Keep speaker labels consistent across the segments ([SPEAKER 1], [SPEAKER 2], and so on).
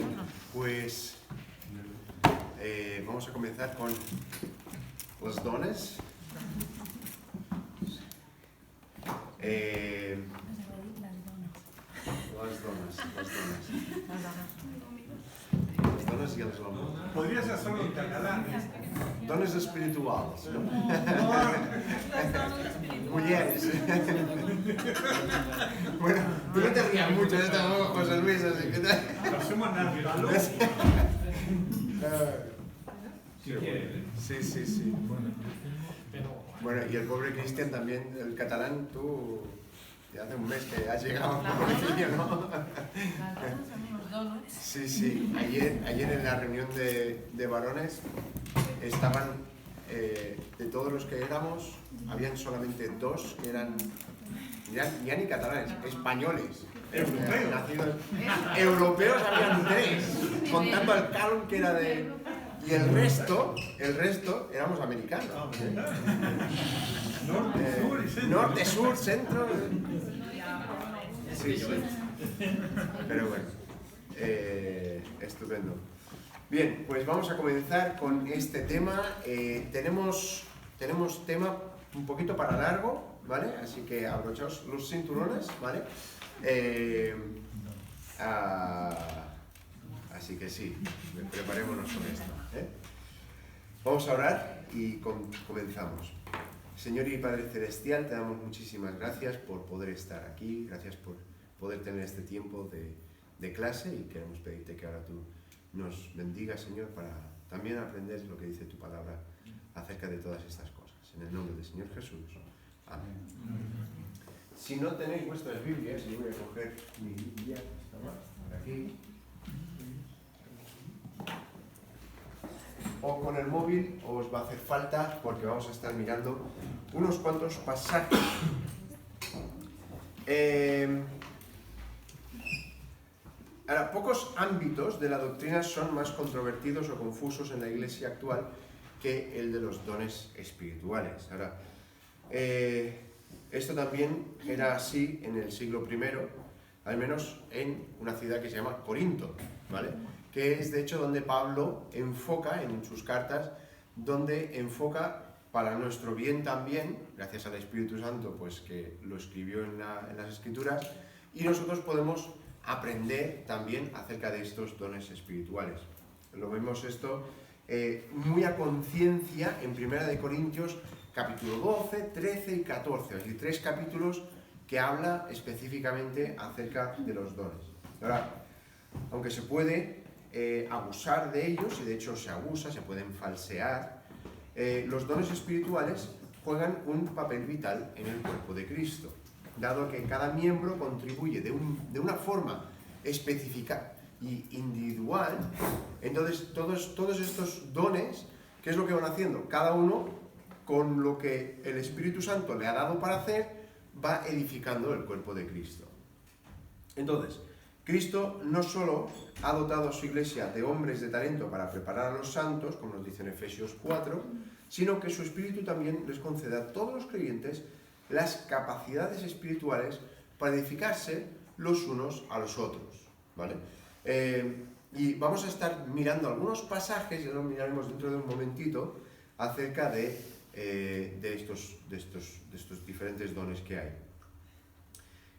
[SPEAKER 1] Bien, pues vamos a comenzar con los dones. Los dones y el amor.
[SPEAKER 2] Podries hacerlo en catalán.
[SPEAKER 1] Dones espirituals, ¿no?
[SPEAKER 3] No.
[SPEAKER 1] Mujeres. Bueno, tú no te rías mucho de esto, José Luis, así que
[SPEAKER 2] Hacemos Narvalo.
[SPEAKER 1] Sí. Bueno, y el pobre Cristian también, el catalán, tú ya hace un mes que has llegado, pobrecillo, ¿no? Sí. Ayer en la reunión de varones estaban, de todos los que éramos, habían solamente dos que eran, ya ni catalanes, españoles. Nacidos europeos habían tres, contando al Calum que era de... Y el resto éramos americanos. Norte, sur, centro. Sí. Pero bueno, estupendo. Bien, pues vamos a comenzar con este tema. Tenemos tema un poquito para largo, ¿vale? Así que abrochaos los cinturones, ¿vale? Así que sí, preparémonos con esto, ¿eh? Vamos a orar y comenzamos. Señor y Padre Celestial, te damos muchísimas gracias por poder estar aquí, gracias por poder tener este tiempo de clase y queremos pedirte que ahora tú nos bendigas, Señor, para también aprender lo que dice tu palabra acerca de todas estas cosas. En el nombre del Señor Jesús. Amén. Si no tenéis vuestras Biblias, yo voy a coger mi Biblia, por aquí. O con el móvil os va a hacer falta porque vamos a estar mirando unos cuantos pasajes. Ahora, pocos ámbitos de la doctrina son más controvertidos o confusos en la iglesia actual que el de los dones espirituales. Ahora, esto también era así en el siglo I, al menos en una ciudad que se llama Corinto, ¿vale? Que es de hecho donde Pablo enfoca en sus cartas, donde enfoca para nuestro bien también, gracias al Espíritu Santo, pues que lo escribió en las Escrituras, y nosotros podemos aprender también acerca de estos dones espirituales. Lo vemos esto muy a conciencia en 1 Corintios capítulo 12, 13 y 14, es decir, 3 capítulos que habla específicamente acerca de los dones. Ahora, aunque se puede abusar de ellos, y de hecho se abusa, se pueden falsear, los dones espirituales juegan un papel vital en el cuerpo de Cristo, dado que cada miembro contribuye de una forma específica y individual. Entonces todos estos dones, ¿qué es lo que van haciendo? Cada uno, con lo que el Espíritu Santo le ha dado para hacer, va edificando el cuerpo de Cristo. Entonces, Cristo no solo ha dotado a su iglesia de hombres de talento para preparar a los santos, como nos dice en Efesios 4, sino que su Espíritu también les concede a todos los creyentes las capacidades espirituales para edificarse los unos a los otros, ¿vale? Y vamos a estar mirando algunos pasajes, ya lo miraremos dentro de un momentito, acerca de estos diferentes dones que hay.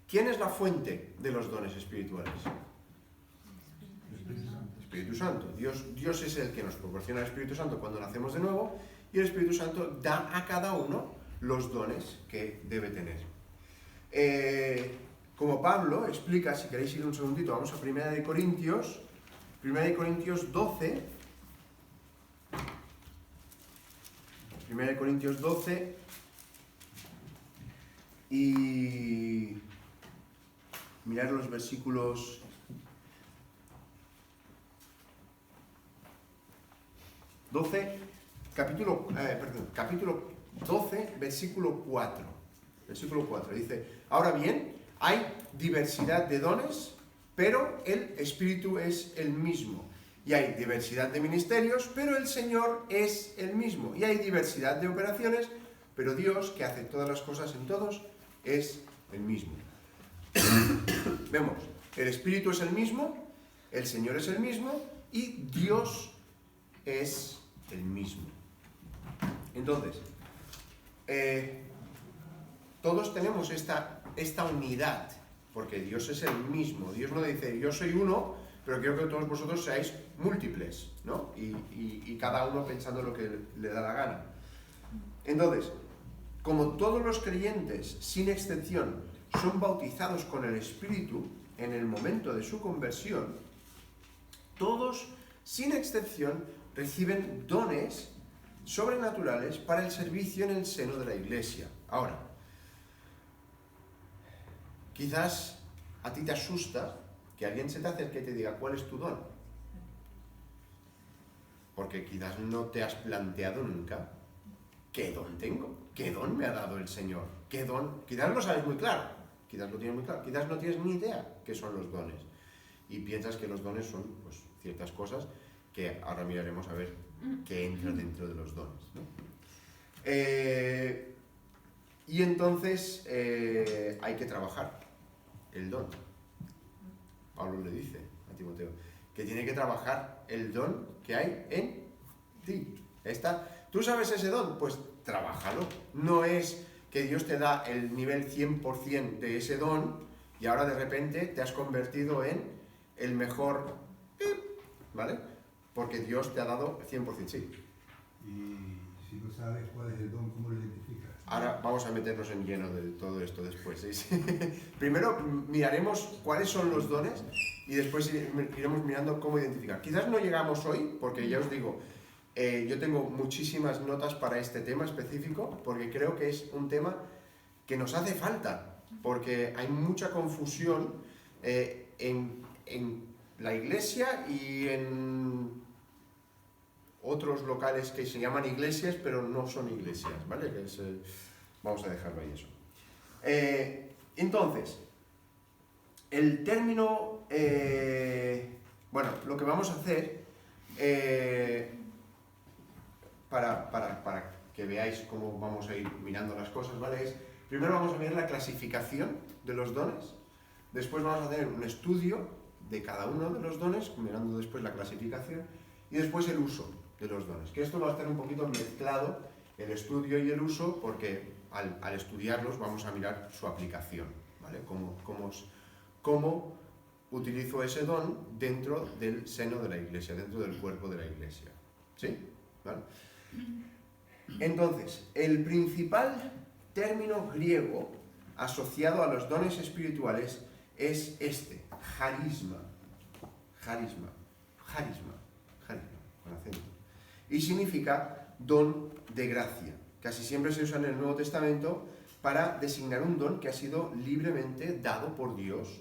[SPEAKER 1] ¿Quién es la fuente de los dones espirituales? Espíritu Santo. Dios es el que nos proporciona el Espíritu Santo cuando nacemos de nuevo, y el Espíritu Santo da a cada uno los dones que debe tener. Como Pablo explica, si queréis ir un segundito, vamos a 1 Corintios 12. 1 Corintios 12 y mirad los versículos 12, capítulo 12, versículo 4. Versículo 4 dice: ahora bien, hay diversidad de dones, pero el Espíritu es el mismo. Y hay diversidad de ministerios, pero el Señor es el mismo. Y hay diversidad de operaciones, pero Dios, que hace todas las cosas en todos, es el mismo. Vemos, el Espíritu es el mismo, el Señor es el mismo y Dios es el mismo. Entonces, todos tenemos esta unidad, porque Dios es el mismo. Dios no dice, yo soy uno, pero quiero que todos vosotros seáis múltiples, ¿no? Y cada uno pensando lo que le da la gana. Entonces, como todos los creyentes, sin excepción, son bautizados con el Espíritu en el momento de su conversión, todos, sin excepción, reciben dones sobrenaturales para el servicio en el seno de la Iglesia. Ahora, quizás a ti te asusta que alguien se te acerque y te diga, ¿cuál es tu don? Porque quizás no te has planteado nunca, ¿qué don tengo? ¿Qué don me ha dado el Señor? ¿Qué don? Quizás lo sabes muy claro, quizás lo tienes muy claro, quizás no tienes ni idea qué son los dones. Y piensas que los dones son pues, ciertas cosas que ahora miraremos a ver qué entra dentro de los dones, ¿no? Y entonces hay que trabajar el don. Pablo le dice a Timoteo que tiene que trabajar el don que hay en ti. ¿Tú sabes ese don? Pues trabájalo. No es que Dios te da el nivel 100% de ese don y ahora de repente te has convertido en el mejor, ¿vale? Porque Dios te ha dado 100%, sí.
[SPEAKER 3] Y si no sabes cuál es el don, ¿cómo lo identificas?
[SPEAKER 1] Ahora vamos a meternos en lleno de todo esto después, ¿sí? Primero miraremos cuáles son los dones y después iremos mirando cómo identificar. Quizás no llegamos hoy, porque ya os digo, yo tengo muchísimas notas para este tema específico, porque creo que es un tema que nos hace falta, porque hay mucha confusión en la iglesia y en otros locales que se llaman iglesias, pero no son iglesias, ¿vale? Vamos a dejarlo ahí eso. Entonces, el término, bueno, lo que vamos a hacer, para que veáis cómo vamos a ir mirando las cosas, ¿vale? Primero vamos a mirar la clasificación de los dones, después vamos a hacer un estudio de cada uno de los dones, mirando después la clasificación, y después el uso de los dones, que esto va a estar un poquito mezclado, el estudio y el uso, porque al estudiarlos vamos a mirar su aplicación, ¿vale? Cómo utilizo ese don dentro del seno de la iglesia, dentro del cuerpo de la iglesia, ¿sí? ¿Vale? Entonces, el principal término griego asociado a los dones espirituales es este, charisma, con acento. Y significa don de gracia. Casi siempre se usa en el Nuevo Testamento para designar un don que ha sido libremente dado por Dios,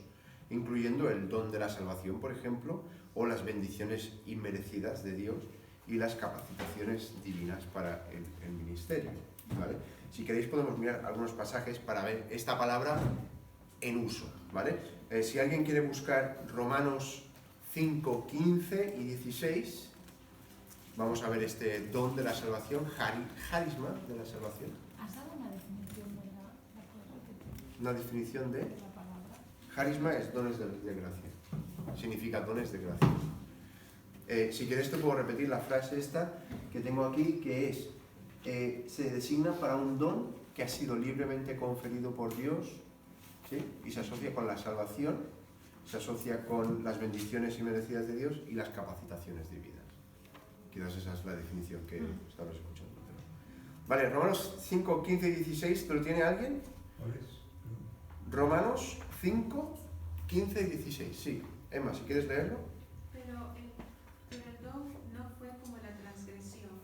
[SPEAKER 1] incluyendo el don de la salvación, por ejemplo, o las bendiciones inmerecidas de Dios y las capacitaciones divinas para el ministerio, ¿vale? Si queréis podemos mirar algunos pasajes para ver esta palabra en uso, ¿vale? Si alguien quiere buscar Romanos 5, 15 y 16, vamos a ver este don de la salvación, carisma de la salvación.
[SPEAKER 4] ¿Has dado una definición, verdad? ¿La puedes repetir?
[SPEAKER 1] Una definición de
[SPEAKER 4] La palabra.
[SPEAKER 1] carisma es dones de gracia. Significa dones de gracia. Si quieres te puedo repetir la frase esta que tengo aquí, que es se designa para un don que ha sido libremente conferido por Dios, ¿sí? Y se asocia con la salvación, se asocia con las bendiciones inmerecidas de Dios y las capacitaciones divinas. Quizás esa es la definición que estabas escuchando. Vale, Romanos 5, 15 y 16, ¿te lo tiene alguien?
[SPEAKER 3] ¿Cuál es?
[SPEAKER 1] Romanos 5, 15 y 16, sí. Emma, si quieres leerlo.
[SPEAKER 5] Pero el don no fue como la transgresión,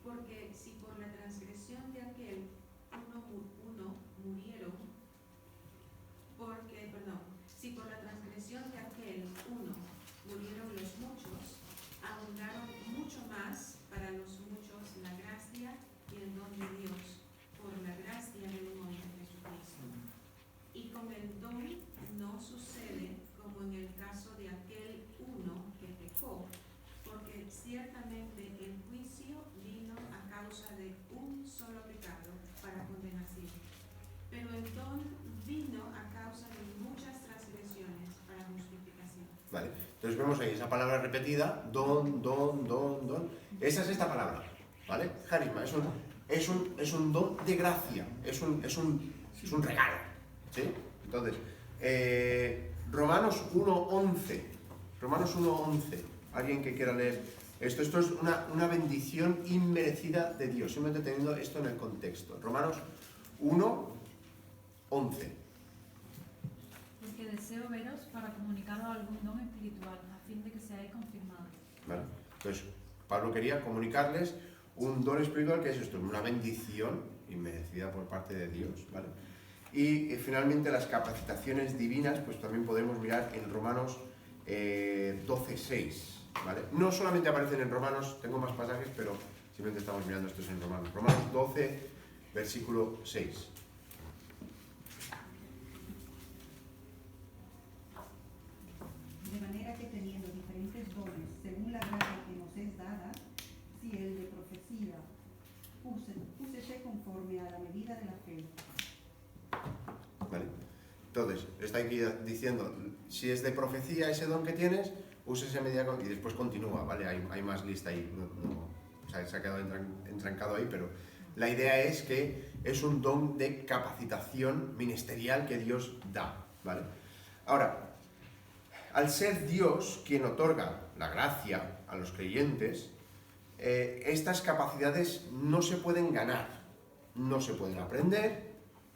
[SPEAKER 5] porque si por la transgresión de aquel uno murieron, si por la transgresión de aquel uno murieron los muchos, abundaron mucho más para los muchos la gracia y el don de Dios, por la gracia de un hombre Jesucristo. Y con el don no sucede como en el caso de aquel uno que pecó, porque ciertamente el juicio vino a causa de un solo pecado para condenación, pero el don vino a causa de muchas transgresiones para justificación.
[SPEAKER 1] Vale, entonces Entonces vemos ahí esa palabra repetida, don. Esa es esta palabra, ¿vale? Carisma, es un don de gracia, es un regalo, ¿sí? Entonces, Romanos 1:11, alguien que quiera leer esto es una bendición inmerecida de Dios, simplemente teniendo esto en el contexto. Romanos 1:11.
[SPEAKER 4] Porque deseo veros para comunicaros algún don espiritual, a fin de que seáis confirmados.
[SPEAKER 1] ¿Vale? Entonces, Pablo quería comunicarles un don espiritual, que es esto, una bendición inmerecida por parte de Dios, ¿vale? Y finalmente las capacitaciones divinas, pues también podemos mirar en Romanos 12:6, ¿vale? No solamente aparecen en Romanos, tengo más pasajes, pero simplemente estamos mirando estos en Romanos. Romanos 12, versículo 6.
[SPEAKER 6] De manera que teniendo diferentes dones, según la gracia que nos es dada, si el de profecía, úsese conforme a la medida de la fe.
[SPEAKER 1] ¿Vale? Entonces, está aquí diciendo, si es de profecía ese don que tienes, úsese a medida y después continúa, ¿vale? Hay más lista ahí, o sea, se ha quedado entrancado ahí, pero la idea es que es un don de capacitación ministerial que Dios da, ¿vale? Ahora, al ser Dios quien otorga la gracia a los creyentes, estas capacidades no se pueden ganar, no se pueden aprender,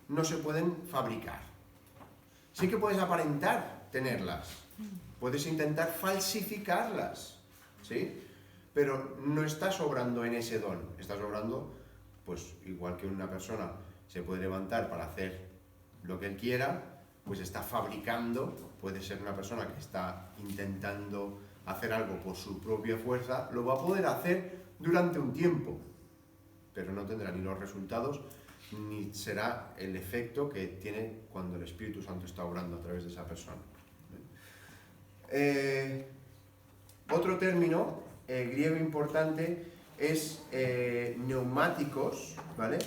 [SPEAKER 1] no se pueden fabricar. Sí que puedes aparentar tenerlas, puedes intentar falsificarlas, ¿sí? Pero no estás obrando en ese don, estás obrando, pues igual que una persona se puede levantar para hacer lo que él quiera, pues está fabricando, puede ser una persona que está intentando hacer algo por su propia fuerza, lo va a poder hacer durante un tiempo, pero no tendrá ni los resultados, ni será el efecto que tiene cuando el Espíritu Santo está obrando a través de esa persona. Otro término griego importante es neumáticos, ¿vale?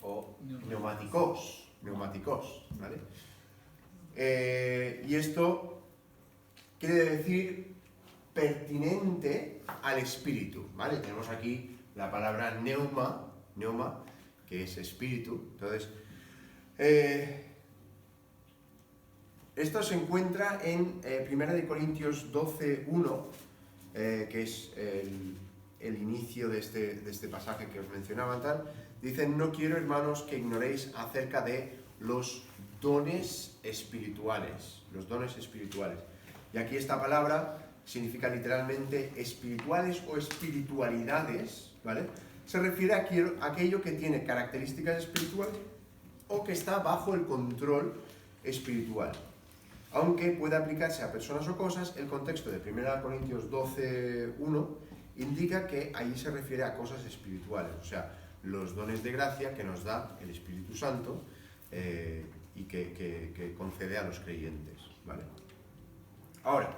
[SPEAKER 1] O neumáticos, ¿vale? Y esto quiere decir pertinente al espíritu, ¿vale? Tenemos aquí la palabra neuma, que es espíritu. Entonces, esto se encuentra en 1 Corintios 12:1, que es el inicio de este pasaje que os mencionaba, tal. Dicen, no quiero, hermanos, que ignoréis acerca de los dones espirituales. Los dones espirituales. Y aquí esta palabra significa literalmente espirituales o espiritualidades, ¿vale? Se refiere a aquello que tiene características espirituales o que está bajo el control espiritual. Aunque puede aplicarse a personas o cosas, el contexto de 1 Corintios 12:1 indica que ahí se refiere a cosas espirituales, o sea, los dones de gracia que nos da el Espíritu Santo y que concede a los creyentes, ¿vale? Ahora,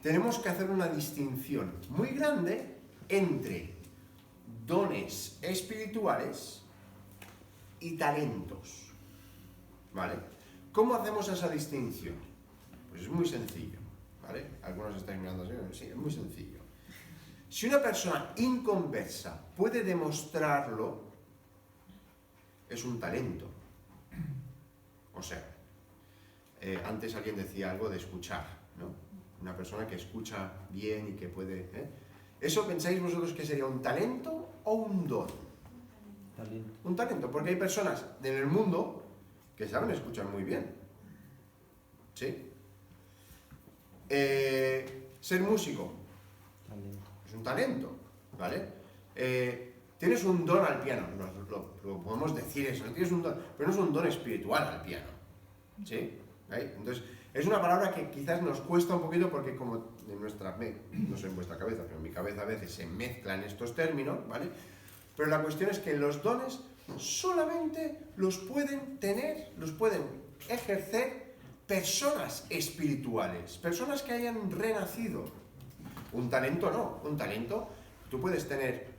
[SPEAKER 1] tenemos que hacer una distinción muy grande entre dones espirituales y talentos, ¿vale? ¿Cómo hacemos esa distinción? Pues es muy sencillo, ¿vale? Algunos estáis mirando así, sí, es muy sencillo. Si una persona inconversa puede demostrarlo, es un talento. O sea, antes alguien decía algo de escuchar, ¿no? Una persona que escucha bien y que puede... ¿Eso pensáis vosotros que sería un talento o un don?
[SPEAKER 7] Talento.
[SPEAKER 1] Un talento, porque hay personas en el mundo que saben escuchar muy bien. ¿Sí? Ser músico
[SPEAKER 7] Talento.
[SPEAKER 1] es un talento, ¿vale? Tienes un don al piano, lo podemos decir eso, tienes un don, pero no es un don espiritual al piano, ¿sí? ¿Vale? Entonces, es una palabra que quizás nos cuesta un poquito porque como en nuestra, no sé en vuestra cabeza, pero en mi cabeza a veces se mezclan estos términos, ¿vale? Pero la cuestión es que los dones solamente los pueden tener, los pueden ejercer personas espirituales, personas que hayan renacido. Un talento no, un talento, tú puedes tener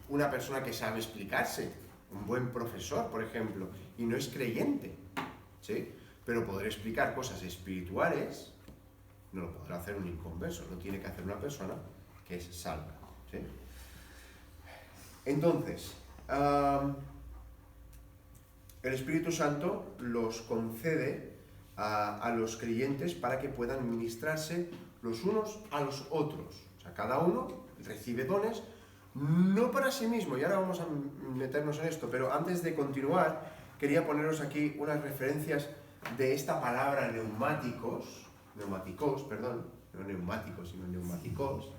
[SPEAKER 1] una persona que sabe explicarse, un buen profesor, por ejemplo, y no es creyente, ¿sí? Pero poder explicar cosas espirituales no lo podrá hacer un inconverso, lo tiene que hacer una persona que es salva, ¿sí? Entonces, el Espíritu Santo los concede a los creyentes para que puedan ministrarse los unos a los otros. O sea, cada uno recibe dones, no para sí mismo, y ahora vamos a meternos en esto, pero antes de continuar, quería poneros aquí unas referencias de esta palabra neumáticos, perdón, no neumáticos, sino neumáticos,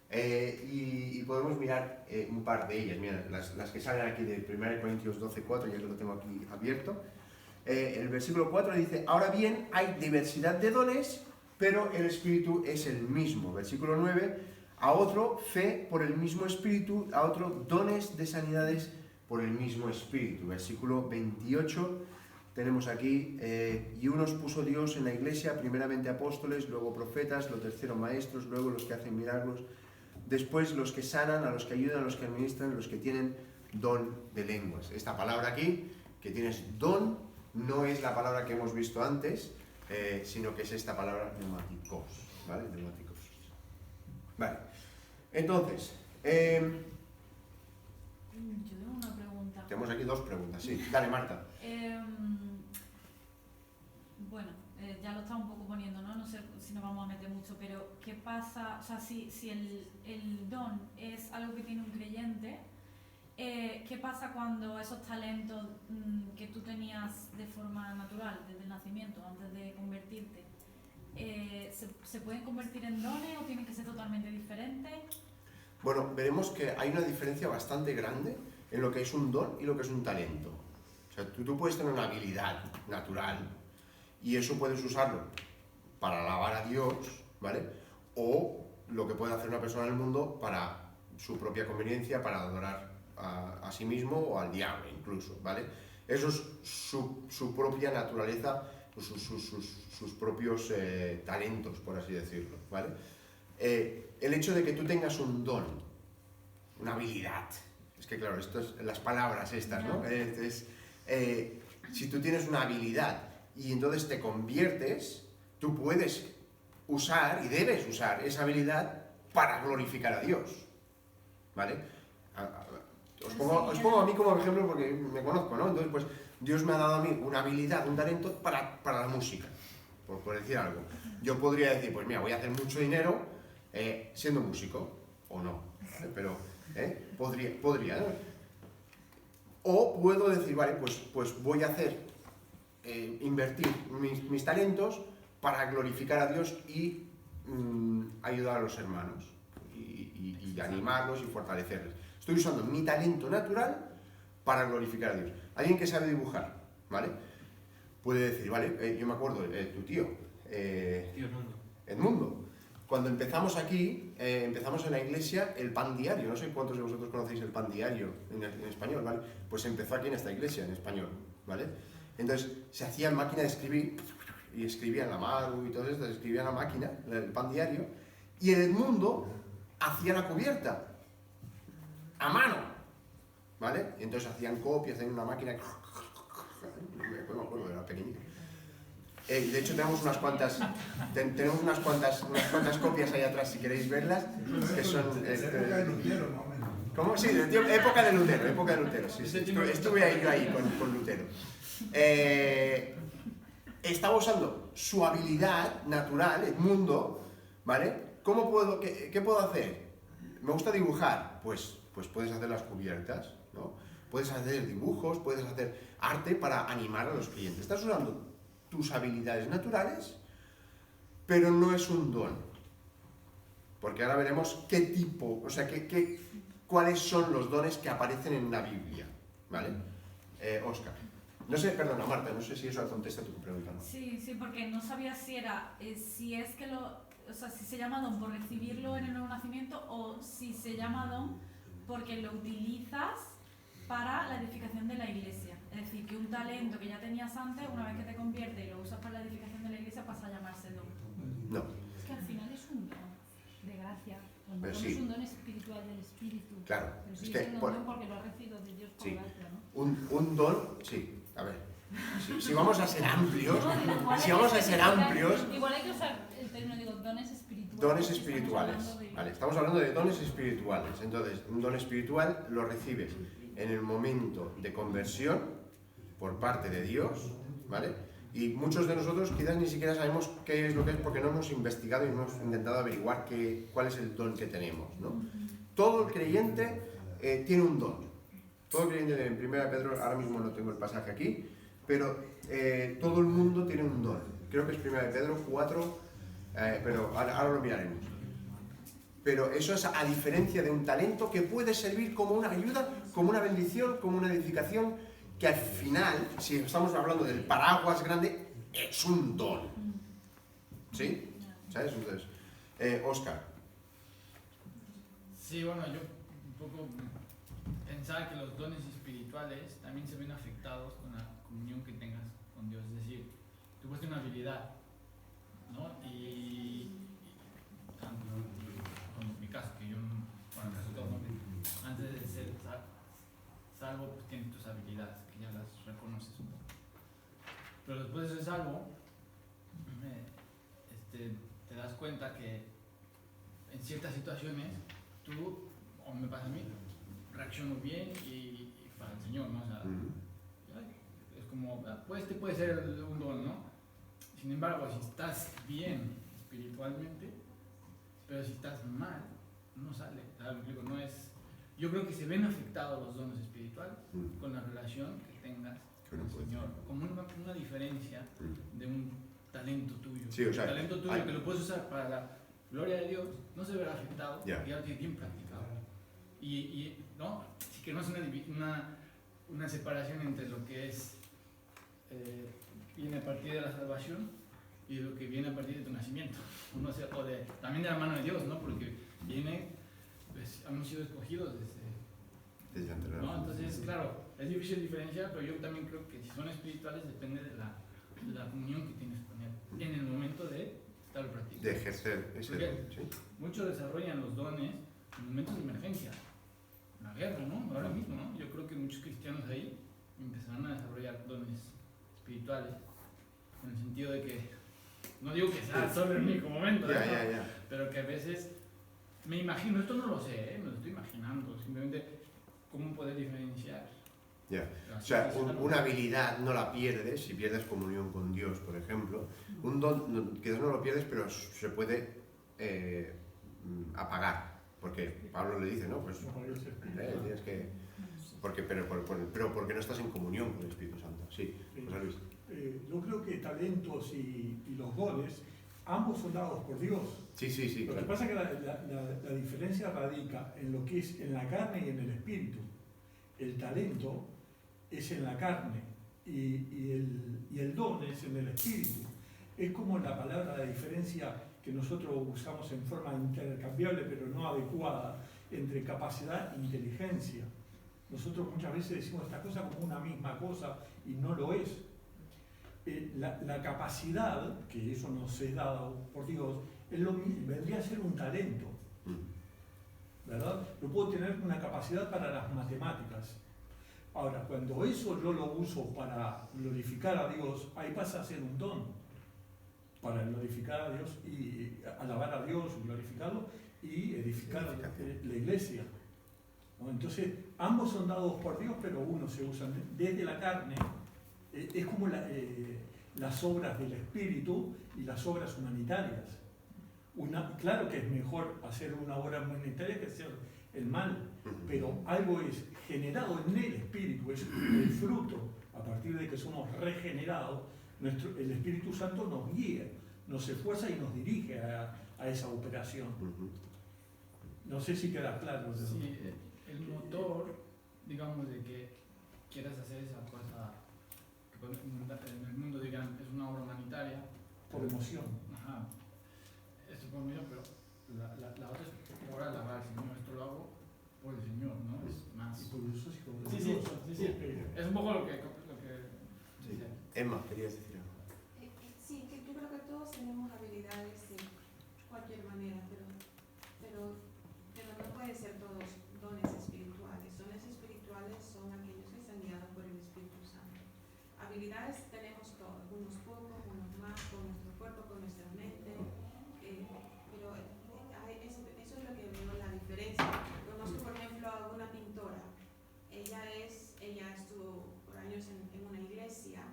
[SPEAKER 1] y podemos mirar un par de ellas. Mira, las que salen aquí de 1 Corintios 12:4, ya que lo tengo aquí abierto. El versículo 4 dice: ahora bien, hay diversidad de dones, pero el Espíritu es el mismo. Versículo 9: a otro fe por el mismo Espíritu, a otro dones de sanidades por el mismo Espíritu. Versículo 28 tenemos aquí: y unos puso Dios en la iglesia, primeramente apóstoles, luego profetas, lo tercero maestros, luego los que hacen milagros, después los que sanan, a los que ayudan, a los que administran, los que tienen don de lenguas. Esta palabra aquí, que tienes don, no es la palabra que hemos visto antes, sino que es esta palabra neumáticos, ¿vale? Neumáticos. Vale. Entonces,
[SPEAKER 4] Yo tengo una pregunta.
[SPEAKER 1] tenemos aquí dos preguntas, sí. Dale, Marta.
[SPEAKER 4] Bueno, ya lo está un poco poniendo, ¿no? No sé si nos vamos a meter mucho, pero ¿qué pasa? O sea, si el don es algo que tiene un creyente, ¿qué pasa cuando esos talentos que tú tenías de forma natural, desde el nacimiento, antes de convertirte, se pueden convertir en dones o tienen que ser totalmente diferentes?
[SPEAKER 1] Bueno, veremos que hay una diferencia bastante grande en lo que es un don y lo que es un talento. O sea, tú puedes tener una habilidad natural y eso puedes usarlo para alabar a Dios, ¿vale? O lo que puede hacer una persona en el mundo para su propia conveniencia, para adorar a sí mismo o al diablo incluso, ¿vale? Eso es su propia naturaleza, sus propios talentos, por así decirlo, ¿vale? El hecho de que tú tengas un don, una habilidad, es que claro, esto es las palabras estas, ¿no? Si tú tienes una habilidad y entonces te conviertes, tú puedes usar y debes usar esa habilidad para glorificar a Dios, ¿vale? Os pongo a mí como ejemplo porque me conozco, ¿no? Entonces, pues Dios me ha dado a mí una habilidad, un talento para la música, por decir algo. Yo podría decir, pues mira, voy a hacer mucho dinero siendo músico, o no, ¿vale? Pero podría, ¿no? O puedo decir, vale, pues voy a invertir mis talentos para glorificar a Dios y ayudar a los hermanos y animarlos y fortalecerles. Estoy usando mi talento natural para glorificar a Dios. Alguien que sabe dibujar, ¿vale? Puede decir, vale, yo me acuerdo, tu tío, Edmundo. Cuando empezamos aquí, empezamos en la iglesia el pan diario. No sé cuántos de vosotros conocéis el pan diario en español, ¿vale? Pues empezó aquí en esta iglesia, en español, ¿vale? Entonces, se hacía en máquina de escribir, y escribían la Maru y todo esto, escribían la máquina, el pan diario, y el Edmundo hacía la cubierta, a mano, ¿vale? Y entonces hacían copias en una máquina, me acuerdo, era pequeñito. De hecho tenemos unas cuantas copias ahí atrás si queréis verlas, que son...
[SPEAKER 3] Época de Lutero, más o menos.
[SPEAKER 1] ¿Cómo? Sí, época de Lutero, sí. Estuve yo ahí con Lutero. Estaba usando su habilidad natural, Edmundo, ¿vale? ¿Qué puedo hacer? ¿Me gusta dibujar? Pues puedes hacer las cubiertas, ¿no? Puedes hacer dibujos, puedes hacer arte para animar a los clientes. Estás usando tus habilidades naturales, pero no es un don. Porque ahora veremos qué tipo, o sea, cuáles son los dones que aparecen en la Biblia, ¿vale? Óscar. No sé, perdona, Marta, no sé si eso contesta tu pregunta, ¿no?
[SPEAKER 4] Sí, porque no sabía si es que si se llama don por recibirlo en el nuevo nacimiento o si se llama don porque lo utilizas para la edificación de la iglesia. Es decir, que un talento que ya tenías antes, una vez que te conviertes y lo usas para la edificación de la iglesia, pasa a llamarse don.
[SPEAKER 1] No.
[SPEAKER 8] Es que al final es un don de gracia. El don
[SPEAKER 1] sí.
[SPEAKER 8] es un don espiritual del Espíritu.
[SPEAKER 1] Claro.
[SPEAKER 8] Pero
[SPEAKER 1] Es
[SPEAKER 8] sí
[SPEAKER 1] que,
[SPEAKER 8] es un don porque lo has recibido de Dios por
[SPEAKER 1] sí.
[SPEAKER 8] gracia, ¿no?
[SPEAKER 1] Un don, sí. A ver, Si vamos a ser amplios,
[SPEAKER 4] Igual
[SPEAKER 1] si
[SPEAKER 4] hay
[SPEAKER 1] vamos
[SPEAKER 4] que
[SPEAKER 1] a ser
[SPEAKER 4] especificar-
[SPEAKER 1] amplios,
[SPEAKER 4] Igual hay que usar el término, digo, dones espirituales.
[SPEAKER 1] dones
[SPEAKER 4] Estamos
[SPEAKER 1] espirituales.
[SPEAKER 4] hablando de-
[SPEAKER 1] Vale, estamos hablando de dones espirituales. Entonces, un don espiritual lo recibes en el momento de conversión por parte de Dios, ¿vale? Y muchos de nosotros quizás ni siquiera sabemos qué es lo que es porque no hemos investigado y no hemos intentado averiguar cuál es el don que tenemos, ¿no? Todo el creyente tiene un don. Todo el creyente en 1 Pedro, ahora mismo no tengo el pasaje aquí, pero todo el mundo tiene un don. Creo que es 1 Pedro 4, pero ahora lo miraremos. Pero eso es a diferencia de un talento que puede servir como una ayuda, como una bendición, como una edificación, que al final, si estamos hablando del paraguas grande, es un don. ¿Sí? ¿Sabes? Entonces, Óscar.
[SPEAKER 9] Sí, bueno, yo un poco pensaba que los dones espirituales también se ven afectados con la comunión que tengas con Dios. Es decir, tú puedes tener una habilidad, ¿no? Y tanto, como en mi caso, que yo, bueno, casi todo, ¿no? Antes de ser salvo, pues tienes tus habilidades, que ya las reconoces un poco. Pero después de ser salvo, te das cuenta que en ciertas situaciones tú, o me pasa a mí, reacciono bien y para el Señor, ¿no? O sea, es como, pues este puede ser un don, ¿no? Sin embargo, si estás bien espiritualmente, pero si estás mal, no sale. ¿Sabes? No es, yo creo que se ven afectados los dones espirituales con la relación que tengas con el Señor, como una diferencia de un talento tuyo.
[SPEAKER 1] Sí, o sea,
[SPEAKER 9] un talento tuyo que lo puedes usar para la gloria de Dios, no se verá afectado,
[SPEAKER 1] Yeah.
[SPEAKER 9] porque ya lo tienes bien practicado. Y ¿no? Sí que no es una separación entre lo que es viene a partir de la salvación y lo que viene a partir de tu nacimiento, también de la mano de Dios, ¿no? Porque viene, pues hemos sido escogidos
[SPEAKER 1] Desde antes de la
[SPEAKER 9] ¿no?
[SPEAKER 1] fundación.
[SPEAKER 9] Entonces, claro, es difícil diferenciar, pero yo también creo que si son espirituales depende de la comunión que tienes con Él en el momento de estar practicando.
[SPEAKER 1] De ejercer ese
[SPEAKER 9] Porque
[SPEAKER 1] don, ¿sí?
[SPEAKER 9] muchos desarrollan los dones en momentos de emergencia, la guerra, ¿no? Ahora mismo, ¿no? Yo creo que muchos cristianos ahí empezarán a desarrollar dones espirituales, en el sentido de que, no digo que sea solo el único momento,
[SPEAKER 1] Ya,
[SPEAKER 9] ¿no?
[SPEAKER 1] ya, ya.
[SPEAKER 9] Pero que a veces, me imagino, esto no lo sé, me lo estoy imaginando, simplemente cómo poder diferenciar.
[SPEAKER 1] Ya. O sea, una habilidad no la pierdes si pierdes comunión con Dios, por ejemplo. Un don quizás no lo pierdes, pero se puede apagar. Porque Pablo le dice, ¿no? Pues tienes que... pero porque no estás en comunión con el Espíritu Santo. Sí, José Luis.
[SPEAKER 2] Yo creo que talentos y los dones, ambos son dados por Dios.
[SPEAKER 1] Sí, sí, sí.
[SPEAKER 2] Lo que
[SPEAKER 1] Claro.
[SPEAKER 2] pasa es que la diferencia radica en lo que es en la carne y en el espíritu. El talento es en la carne y el don es en el espíritu. Es como la palabra, la diferencia que nosotros usamos en forma intercambiable pero no adecuada entre capacidad e inteligencia. Nosotros muchas veces decimos esta cosa como una misma cosa y no lo es. La capacidad, que eso nos es dado por Dios, es lo mismo, vendría a ser un talento, ¿verdad? Yo puedo tener una capacidad para las matemáticas. Ahora, cuando eso yo lo uso para glorificar a Dios, ahí pasa a ser un don, para glorificar a Dios y alabar a Dios, glorificarlo y edificar la iglesia, ¿no? Entonces, ambos son dados por Dios, pero uno se usa desde la carne. Es como las obras del espíritu y las obras humanitarias. Claro que es mejor hacer una obra humanitaria que hacer el mal, pero algo es generado en el espíritu, es el fruto, a partir de que somos regenerados, el Espíritu Santo nos guía, nos esfuerza y nos dirige a esa operación. No sé si queda claro.
[SPEAKER 9] Sí, el motor, digamos, de que quieras hacer esa cosa que en el mundo digan es una obra humanitaria.
[SPEAKER 2] Por emoción.
[SPEAKER 9] Ajá. Esto por emoción, pero la otra es por alabar al Señor. Esto lo hago por el Señor, ¿no? Es más.
[SPEAKER 2] Y por eso sí, por
[SPEAKER 9] Sí, sí. Es un poco lo que
[SPEAKER 1] Sí. Emma, querías decir algo.
[SPEAKER 5] Sí, que yo creo que todos tenemos habilidades de cualquier manera, pero no puede ser todos dones espirituales. Dones espirituales son aquellos que están guiados por el Espíritu Santo. habilidades tenemos todos, unos pocos, unos más, con nuestro cuerpo, con nuestra mente, pero eso es lo que veo la diferencia. Conozco, por ejemplo, a una pintora. Ella estuvo por años en una iglesia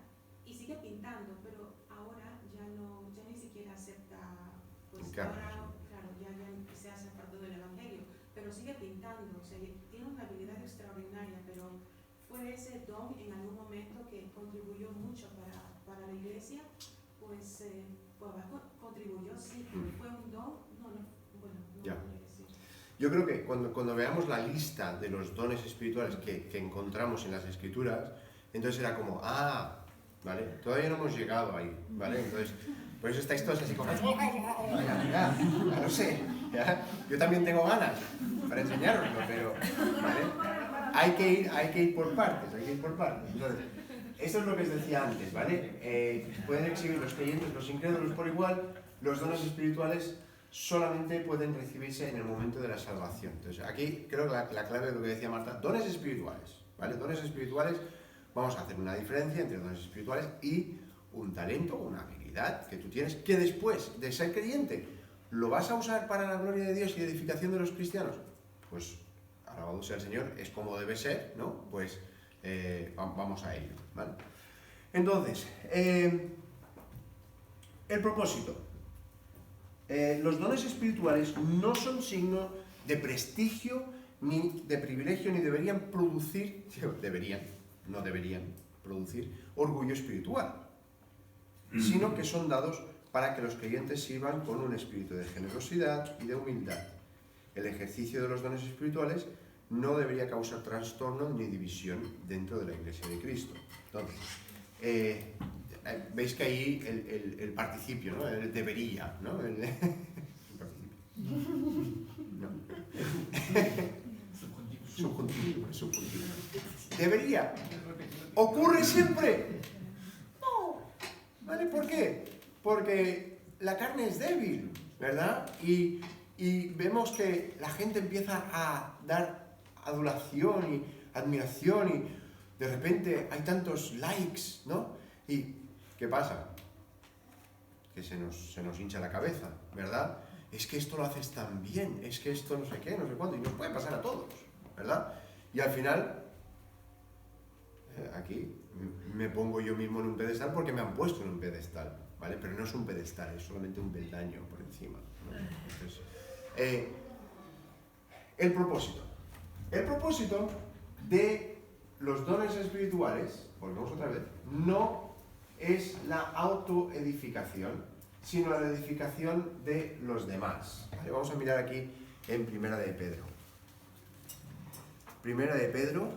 [SPEAKER 5] y sigue pintando, pero ahora ya ni siquiera acepta, pues ahora, claro, ya se hace parte del evangelio, pero sigue pintando, o sea, tiene una habilidad extraordinaria, pero fue ese don en algún momento que contribuyó mucho para la iglesia, pues contribuyó, sí, pero fue un don, no
[SPEAKER 1] Ya.
[SPEAKER 5] podría decir.
[SPEAKER 1] Yo creo que cuando veamos la lista de los dones espirituales que encontramos en las Escrituras, entonces era como, ¿vale? Todavía no hemos llegado ahí, ¿vale? Entonces, por eso estáis todos así como, ya lo sé, ¿ya? Yo también tengo ganas para enseñaroslo, pero, ¿vale? Hay que ir por partes, Entonces, esto es lo que os decía antes, ¿vale? Pueden exhibir los creyentes, los incrédulos por igual, los dones espirituales solamente pueden recibirse en el momento de la salvación. Entonces, aquí creo que la clave de lo que decía Marta, dones espirituales, ¿vale? Dones espirituales, vamos a hacer una diferencia entre dones espirituales y un talento, una habilidad que tú tienes, que después de ser creyente, ¿lo vas a usar para la gloria de Dios y edificación de los cristianos? Pues, alabado sea el Señor, es como debe ser, ¿no? Pues, vamos a ello, ¿vale? Entonces, el propósito. Los dones espirituales no son signo de prestigio ni de privilegio, ni deberían producir, no deberían producir orgullo espiritual, sino que son dados para que los creyentes sirvan con un espíritu de generosidad y de humildad. El ejercicio de los dones espirituales no debería causar trastorno ni división dentro de la Iglesia de Cristo. Entonces, veis que ahí el participio, ¿no? El debería, ¿no? El no. Subjuntivo. Debería. ¿Ocurre siempre? No. ¿Vale? ¿Por qué? Porque la carne es débil, ¿verdad? Y vemos que la gente empieza a dar adulación y admiración y de repente hay tantos likes, ¿no? ¿Y qué pasa? Que se nos hincha la cabeza, ¿verdad? Es que esto lo haces tan bien, es que esto no sé qué, no sé cuándo, y nos puede pasar a todos, ¿verdad? Y al final, aquí me pongo yo mismo en un pedestal porque me han puesto en un pedestal, ¿vale? Pero no es un pedestal, es solamente un peldaño por encima, ¿no? Entonces, el propósito. El propósito de los dones espirituales, volvemos otra vez, no es la autoedificación, sino la edificación de los demás. ¿Vale? Vamos a mirar aquí en Primera de Pedro. Primera de Pedro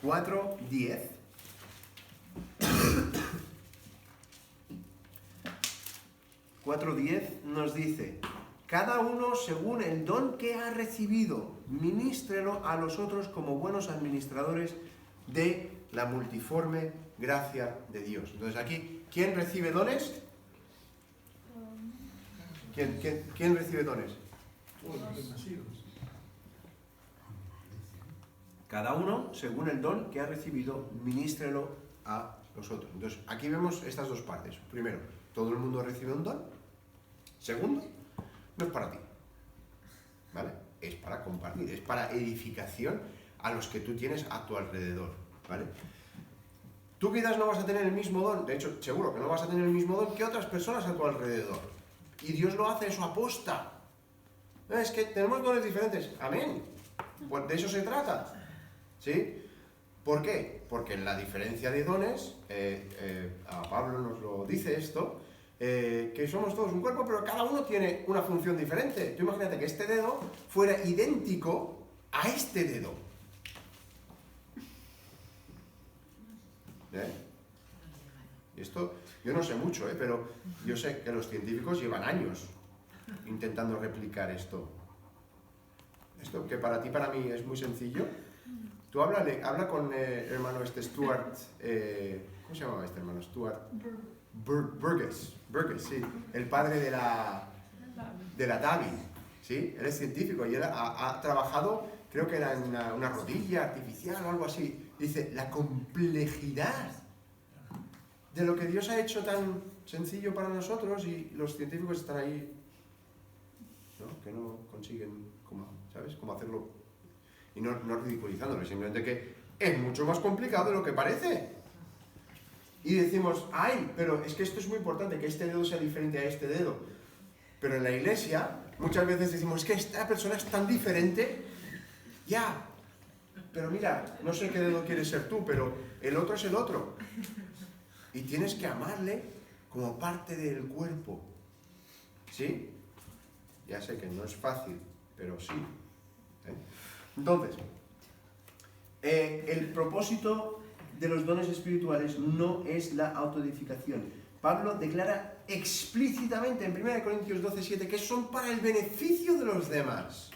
[SPEAKER 1] 4:10. Nos dice: cada uno según el don que ha recibido, ministrelo a los otros como buenos administradores de la multiforme gracia de Dios. Entonces aquí, ¿quién recibe dones? ¿Quién recibe dones?
[SPEAKER 2] Todos los nacidos.
[SPEAKER 1] Cada uno según el don que ha recibido, ministrelo a los otros. Entonces aquí vemos estas dos partes. Primero, todo el mundo recibe un don. Segundo, no es para ti, ¿vale? Es para compartir, es para edificación a los que tú tienes a tu alrededor, ¿vale? Tú quizás no vas a tener el mismo don, de hecho, seguro que no vas a tener el mismo don que otras personas a tu alrededor. Y Dios lo hace eso aposta. Es que tenemos dones diferentes, amén. Pues de eso se trata, ¿sí? ¿Por qué? Porque en la diferencia de dones, a Pablo nos lo dice esto, que somos todos un cuerpo, pero cada uno tiene una función diferente. Tú imagínate que este dedo fuera idéntico a este dedo. Y esto, yo no sé mucho, pero yo sé que los científicos llevan años intentando replicar esto. Esto que para ti, para mí, es muy sencillo. Tú habla con el hermano Stuart, ¿cómo se llamaba este hermano? Stuart Burgess, sí, el padre de la Davi, ¿sí? Él es científico y él ha trabajado, creo que era en una rodilla artificial o algo así. Dice, la complejidad de lo que Dios ha hecho tan sencillo para nosotros y los científicos están ahí, ¿no? Que no consiguen, ¿sabes?, cómo hacerlo. Y no ridiculizándolo, simplemente que es mucho más complicado de lo que parece. Y decimos, ay, pero es que esto es muy importante, que este dedo sea diferente a este dedo. Pero en la iglesia muchas veces decimos, es que esta persona es tan diferente, ya. Pero mira, no sé qué dedo quieres ser tú, pero el otro es el otro. Y tienes que amarle como parte del cuerpo. ¿Sí? Ya sé que no es fácil, pero sí. Entonces, el propósito de los dones espirituales no es la autoedificación. Pablo declara explícitamente en 1 Corintios 12:7 que son para el beneficio de los demás.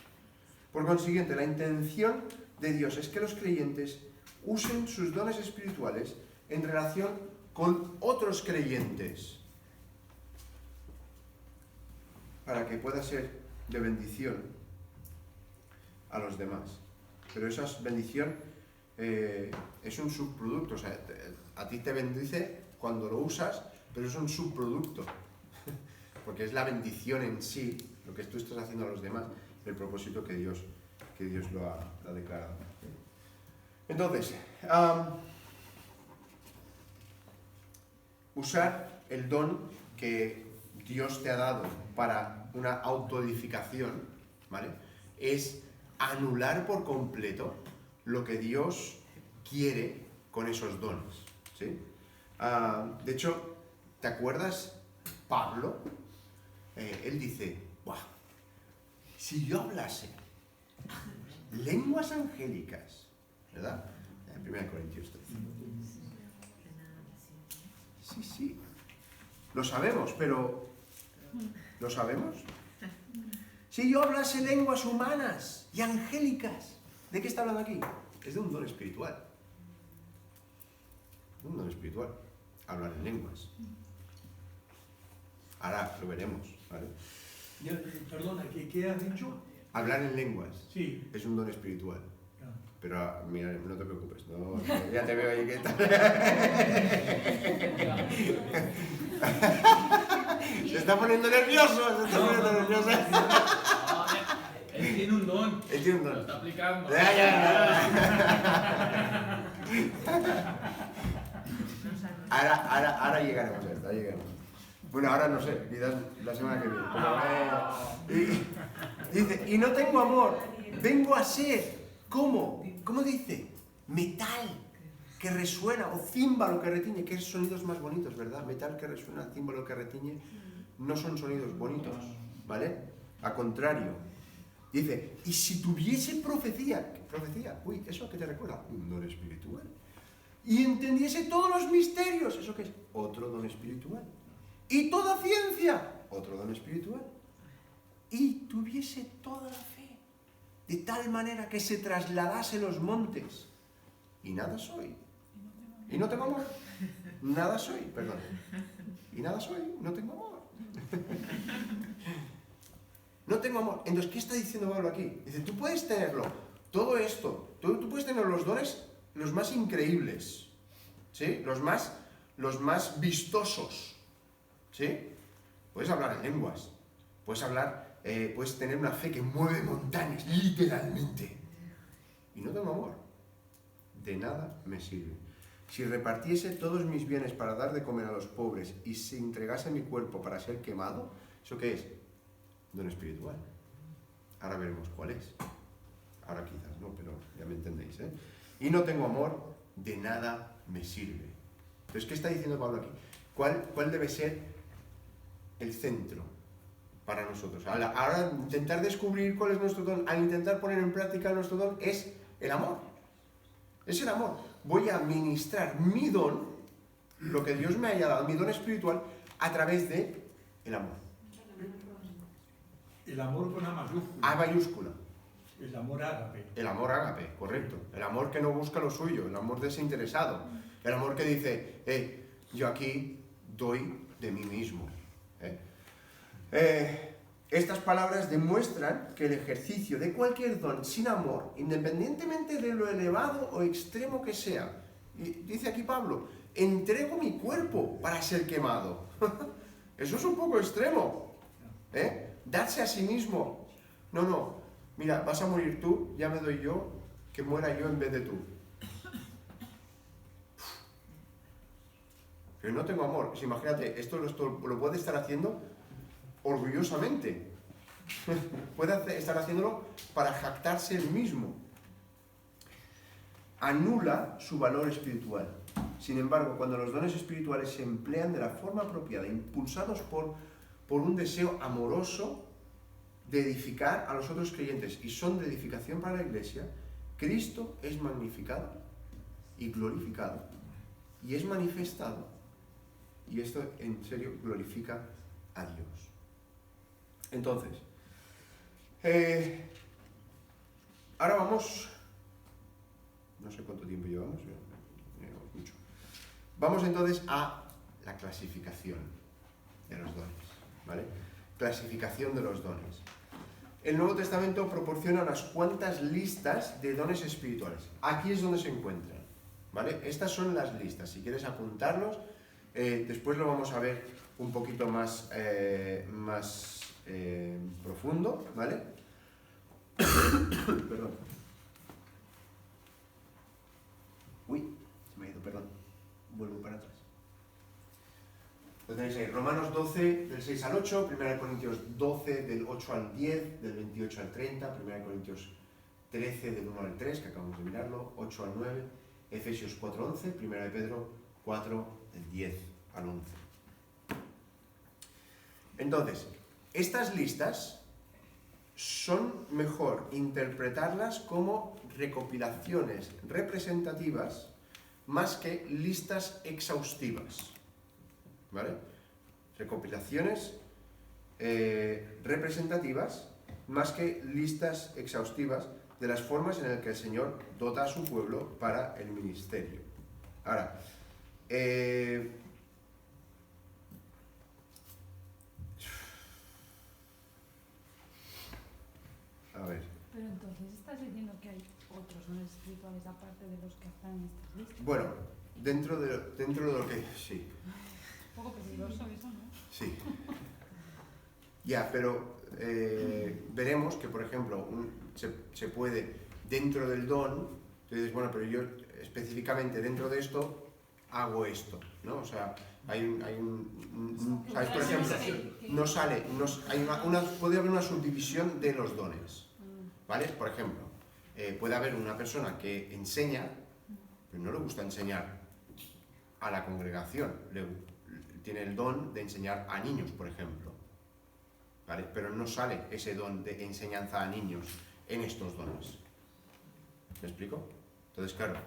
[SPEAKER 1] Por consiguiente, la intención de Dios es que los creyentes usen sus dones espirituales en relación con otros creyentes para que pueda ser de bendición a los demás. Pero esa bendición es un subproducto, o sea, a ti te bendice cuando lo usas, pero es un subproducto, porque es la bendición en sí, lo que tú estás haciendo a los demás, el propósito que Dios lo ha declarado. Entonces, usar el don que Dios te ha dado para una autoedificación, ¿vale?, es anular por completo lo que Dios quiere con esos dones, ¿sí? De hecho, ¿te acuerdas Pablo? Él dice, ¡buah! Si yo hablase lenguas angélicas, ¿verdad? En 1 Corintios 13. Sí. Lo sabemos, pero ¿lo sabemos? Si yo hablase lenguas humanas y angélicas, ¿de qué está hablando aquí? Es de un don espiritual. Un don espiritual. Hablar en lenguas. Ahora lo veremos, ¿vale?
[SPEAKER 2] Perdona, ¿qué has dicho?
[SPEAKER 1] Hablar en lenguas.
[SPEAKER 2] Sí.
[SPEAKER 1] Es un don espiritual.
[SPEAKER 2] Ah.
[SPEAKER 1] Pero mira, no te preocupes, no, ya te veo ahí que tal. Se está poniendo nervioso,
[SPEAKER 9] Él tiene un don.
[SPEAKER 1] Él tiene un don.
[SPEAKER 9] Lo está aplicando.
[SPEAKER 1] Ya. Ahora llegaremos a esto, Bueno, ahora no sé, quizás la semana que viene. Dice, y no tengo amor, vengo a ser, ¿cómo? ¿Cómo dice? Metal que resuena, o címbalo que retiñe, que sonidos más bonitos, ¿verdad? Metal que resuena, címbalo que retiñe, no son sonidos bonitos, ¿vale? Al contrario, dice, y si tuviese profecía, uy, ¿eso a qué te recuerda? Un don espiritual. Y entendiese todos los misterios, ¿eso qué es? Otro don espiritual. Y toda ciencia, otro don espiritual. Y tuviese toda la fe, de tal manera que se trasladase los montes. Y nada soy. Y no tengo amor. Nada soy, perdón. Y nada soy, no tengo amor. No tengo amor. Entonces, ¿qué está diciendo Pablo aquí? Dice, tú puedes tenerlo, todo esto, tú puedes tener los dones los más increíbles, ¿sí? Los más vistosos, ¿sí? Puedes hablar en lenguas, puedes tener una fe que mueve montañas, literalmente. Y no tengo amor. De nada me sirve. Si repartiese todos mis bienes para dar de comer a los pobres y se entregase mi cuerpo para ser quemado, ¿eso qué es? Don espiritual. Ahora veremos cuál es. Ahora quizás no, pero ya me entendéis, ¿eh? Y no tengo amor, de nada me sirve. Entonces, ¿qué está diciendo Pablo aquí? ¿Cuál debe ser el centro para nosotros? Ahora intentar descubrir cuál es nuestro don, al intentar poner en práctica nuestro don, es el amor. Es el amor. Voy a ministrar mi don, lo que Dios me haya dado, mi don espiritual, a través de el amor.
[SPEAKER 2] El amor con A mayúscula.
[SPEAKER 1] A mayúscula.
[SPEAKER 2] El amor ágape.
[SPEAKER 1] El amor ágape, correcto. El amor que no busca lo suyo, el amor desinteresado. El amor que dice, yo aquí doy de mí mismo. Estas palabras demuestran que el ejercicio de cualquier don sin amor, independientemente de lo elevado o extremo que sea, y dice aquí Pablo, entrego mi cuerpo para ser quemado. Eso es un poco extremo, ¿eh? Darse a sí mismo. No, mira, vas a morir tú, ya me doy yo, que muera yo en vez de tú. Pero no tengo amor. Pues imagínate, esto lo puede estar haciendo orgullosamente. Puede estar haciéndolo para jactarse él mismo. Anula su valor espiritual. Sin embargo, cuando los dones espirituales se emplean de la forma apropiada, impulsados por un deseo amoroso de edificar a los otros creyentes y son de edificación para la Iglesia, Cristo es magnificado y glorificado y es manifestado. Y esto en serio glorifica a Dios. Entonces, ahora vamos, no sé cuánto tiempo llevamos, mucho. Vamos entonces a la clasificación de los dones, ¿vale? Clasificación de los dones. El Nuevo Testamento proporciona unas cuantas listas de dones espirituales. Aquí es donde se encuentran, ¿vale? Estas son las listas. Si quieres apuntarlos, después lo vamos a ver un poquito más profundo, ¿vale? Perdón. Uy, se me ha ido, perdón. Vuelvo para atrás. Lo tenéis ahí, Romanos 12, del 6 al 8, 1 Corintios 12, del 8 al 10, del 28 al 30, 1 Corintios 13, del 1 al 3, que acabamos de mirarlo, 8 al 9, Efesios 4, 11, 1 de Pedro 4, del 10 al 11. Entonces, estas listas son mejor interpretarlas como recopilaciones representativas más que listas exhaustivas, ¿vale? Recopilaciones representativas más que listas exhaustivas de las formas en las que el Señor dota a su pueblo para el ministerio. Ahora, a ver.
[SPEAKER 8] Pero entonces estás diciendo que hay otros dones espirituales aparte de los que están en estas listas.
[SPEAKER 1] Bueno, dentro de lo que... Sí.
[SPEAKER 8] Un poco peligroso eso, ¿no?
[SPEAKER 1] Sí. Ya, pero veremos que, por ejemplo, se puede, dentro del don, tú dices, bueno, pero yo específicamente dentro de esto hago esto, ¿no? O sea, ¿sabes? Por ejemplo, no sale, puede haber una subdivisión de los dones, ¿vale? Por ejemplo, puede haber una persona que enseña, pero no le gusta enseñar a la congregación, tiene el don de enseñar a niños, por ejemplo, ¿vale? Pero no sale ese don de enseñanza a niños en estos dones. ¿Me explico? Entonces, claro,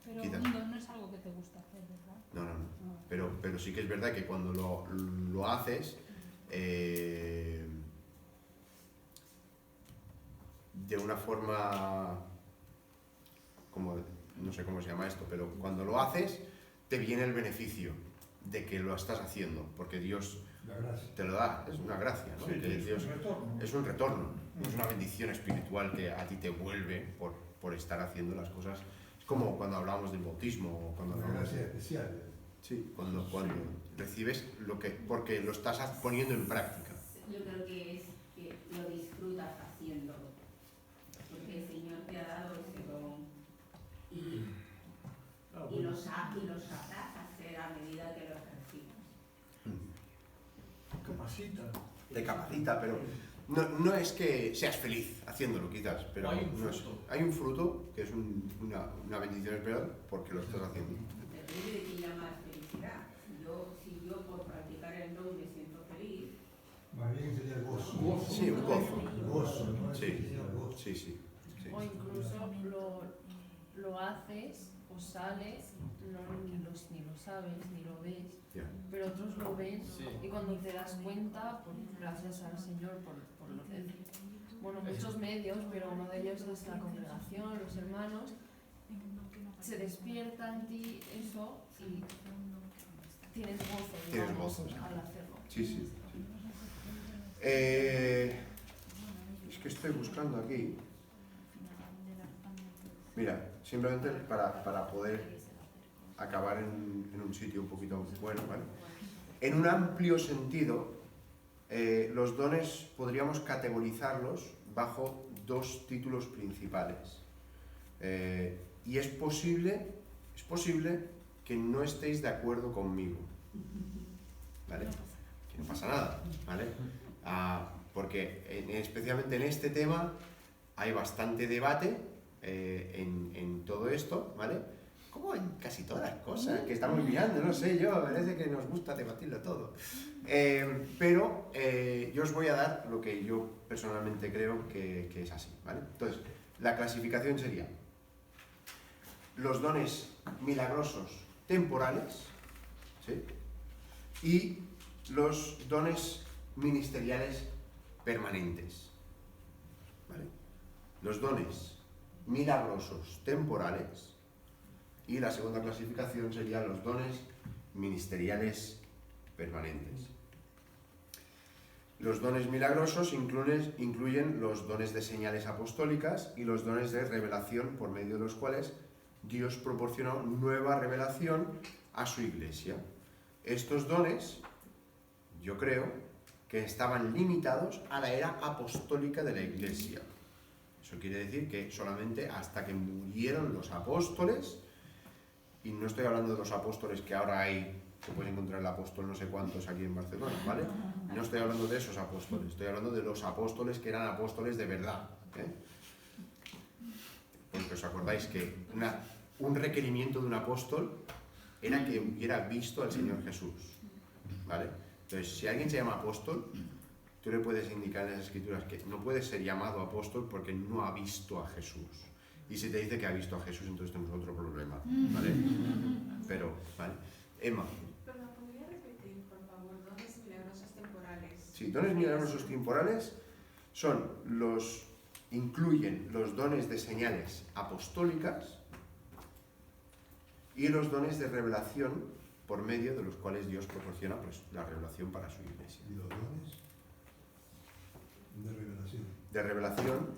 [SPEAKER 8] pero
[SPEAKER 1] quizás...
[SPEAKER 8] un don no es algo que te gusta hacer, ¿verdad?
[SPEAKER 1] No. Pero sí que es verdad que cuando lo haces, de una forma, como, no sé cómo se llama esto, pero cuando lo haces, te viene el beneficio de que lo estás haciendo, porque Dios te lo da, es una gracia, ¿no?
[SPEAKER 2] Sí,
[SPEAKER 1] Dios, es un retorno, es una bendición espiritual que a ti te vuelve por estar haciendo las cosas. Es como cuando hablamos del bautismo, o cuando
[SPEAKER 3] Una
[SPEAKER 1] hablamos
[SPEAKER 3] gracia especial.
[SPEAKER 1] Sí, cuando recibes porque lo estás poniendo en práctica.
[SPEAKER 10] Yo creo que es que lo disfrutas haciéndolo, porque el Señor te ha dado ese don y lo sabrás hacer a medida que lo ejercitas.
[SPEAKER 2] Capacita.
[SPEAKER 1] Te capacita, pero no es que seas feliz haciéndolo quizás, pero hay un fruto que es una bendición especial porque lo estás haciendo.
[SPEAKER 10] Depende de qué llamas felicidad. Si yo por practicar el don me siento feliz.
[SPEAKER 3] Más bien sería el gozo.
[SPEAKER 1] Sí, un gozo.
[SPEAKER 3] Gozo, ¿no?
[SPEAKER 1] Sí,
[SPEAKER 3] El gozo.
[SPEAKER 1] sí.
[SPEAKER 11] O incluso lo haces o sales, ni lo sabes, ni lo ves, pero otros lo ven y cuando te das cuenta, gracias al Señor por muchos medios, pero uno de ellos es la congregación, los hermanos, se despierta en ti eso y tienes gozo,
[SPEAKER 1] Tienes gozo,
[SPEAKER 11] al hacerlo.
[SPEAKER 1] Sí. Es que estoy buscando aquí. Mira, simplemente para poder acabar en un sitio un poquito bueno, ¿vale? En un amplio sentido, los dones podríamos categorizarlos bajo dos títulos principales. Y es posible que no estéis de acuerdo conmigo, ¿vale? Que no pasa nada, ¿vale? Porque especialmente en este tema hay bastante debate en todo esto, ¿vale? Como en casi todas las cosas que estamos mirando, no sé yo, parece que nos gusta debatirlo todo. Pero yo os voy a dar lo que yo personalmente creo que es así, ¿vale? Entonces, la clasificación sería los dones milagrosos temporales, ¿sí? Y los dones ministeriales permanentes, ¿vale? Los dones milagrosos temporales y la segunda clasificación serían los dones ministeriales permanentes. Los dones milagrosos incluyen los dones de señales apostólicas y los dones de revelación por medio de los cuales Dios proporcionó nueva revelación a su iglesia. Estos dones, yo creo, que estaban limitados a la era apostólica de la iglesia. Eso quiere decir que solamente hasta que murieron los apóstoles, y no estoy hablando de los apóstoles que ahora hay, que puedes encontrar el apóstol no sé cuántos aquí en Barcelona, ¿vale? No estoy hablando de esos apóstoles, estoy hablando de los apóstoles que eran apóstoles de verdad, ¿eh? Porque os acordáis que un requerimiento de un apóstol era que hubiera visto al Señor Jesús, ¿vale? Entonces, si alguien se llama apóstol, tú le puedes indicar en las Escrituras que no puede ser llamado apóstol porque no ha visto a Jesús. Y si te dice que ha visto a Jesús, entonces tenemos otro problema, ¿vale? Pero, ¿vale? Emma.
[SPEAKER 5] Pero, ¿podría repetir, por favor, dones milagrosos temporales?
[SPEAKER 1] Sí, dones milagrosos temporales incluyen los dones de señales apostólicas y los dones de revelación por medio de los cuales Dios proporciona pues, la revelación para su iglesia.
[SPEAKER 3] ¿Y los dones de revelación?
[SPEAKER 1] De revelación,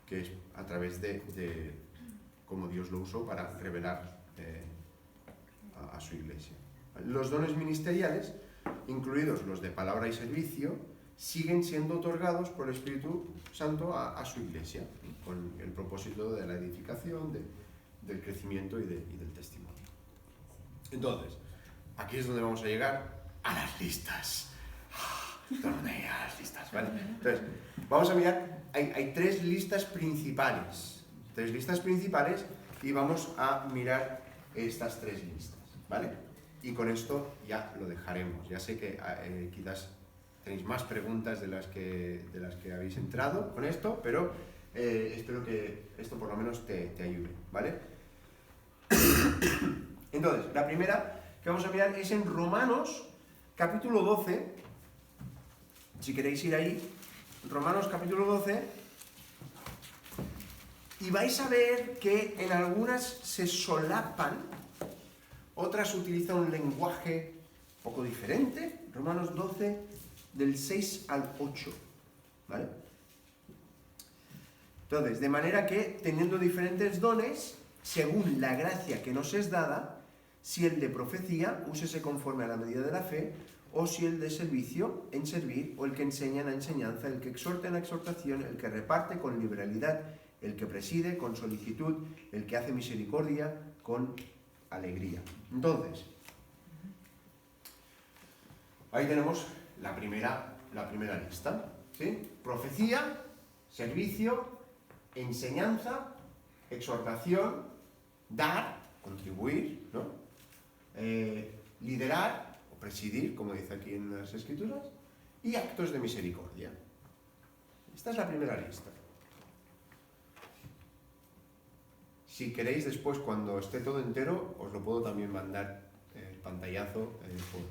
[SPEAKER 1] que es a través de cómo Dios lo usó para revelar a su iglesia. Los dones ministeriales, incluidos los de palabra y servicio, siguen siendo otorgados por el Espíritu Santo a su iglesia, con el propósito de la edificación, del crecimiento y del testimonio. Entonces, aquí es donde vamos a llegar a las listas. A las listas, ¿vale? Entonces, vamos a mirar, hay tres listas principales. Y vamos a mirar estas tres listas, ¿vale? Y con esto ya lo dejaremos. Ya sé que quizás tenéis más preguntas de las que habéis entrado con esto, pero espero que esto por lo menos te ayude, ¿vale? Entonces, la primera que vamos a mirar es en Romanos, capítulo 12. Si queréis ir ahí, Romanos, capítulo 12, y vais a ver que en algunas se solapan, otras utilizan un lenguaje un poco diferente. Romanos 12, del 6 al 8, ¿vale? Entonces, de manera que, teniendo diferentes dones, según la gracia que nos es dada, si el de profecía, úsese conforme a la medida de la fe, o si el de servicio, en servir, o el que enseña en la enseñanza, el que exhorta en la exhortación, el que reparte con liberalidad, el que preside con solicitud, el que hace misericordia con alegría. Entonces, ahí tenemos la primera lista, ¿sí? Profecía, servicio, enseñanza, exhortación, dar, contribuir, ¿no? Liderar o presidir, como dice aquí en las Escrituras, y actos de misericordia. Esta es la primera lista. Si queréis después, cuando esté todo entero, os lo puedo también mandar pantallazo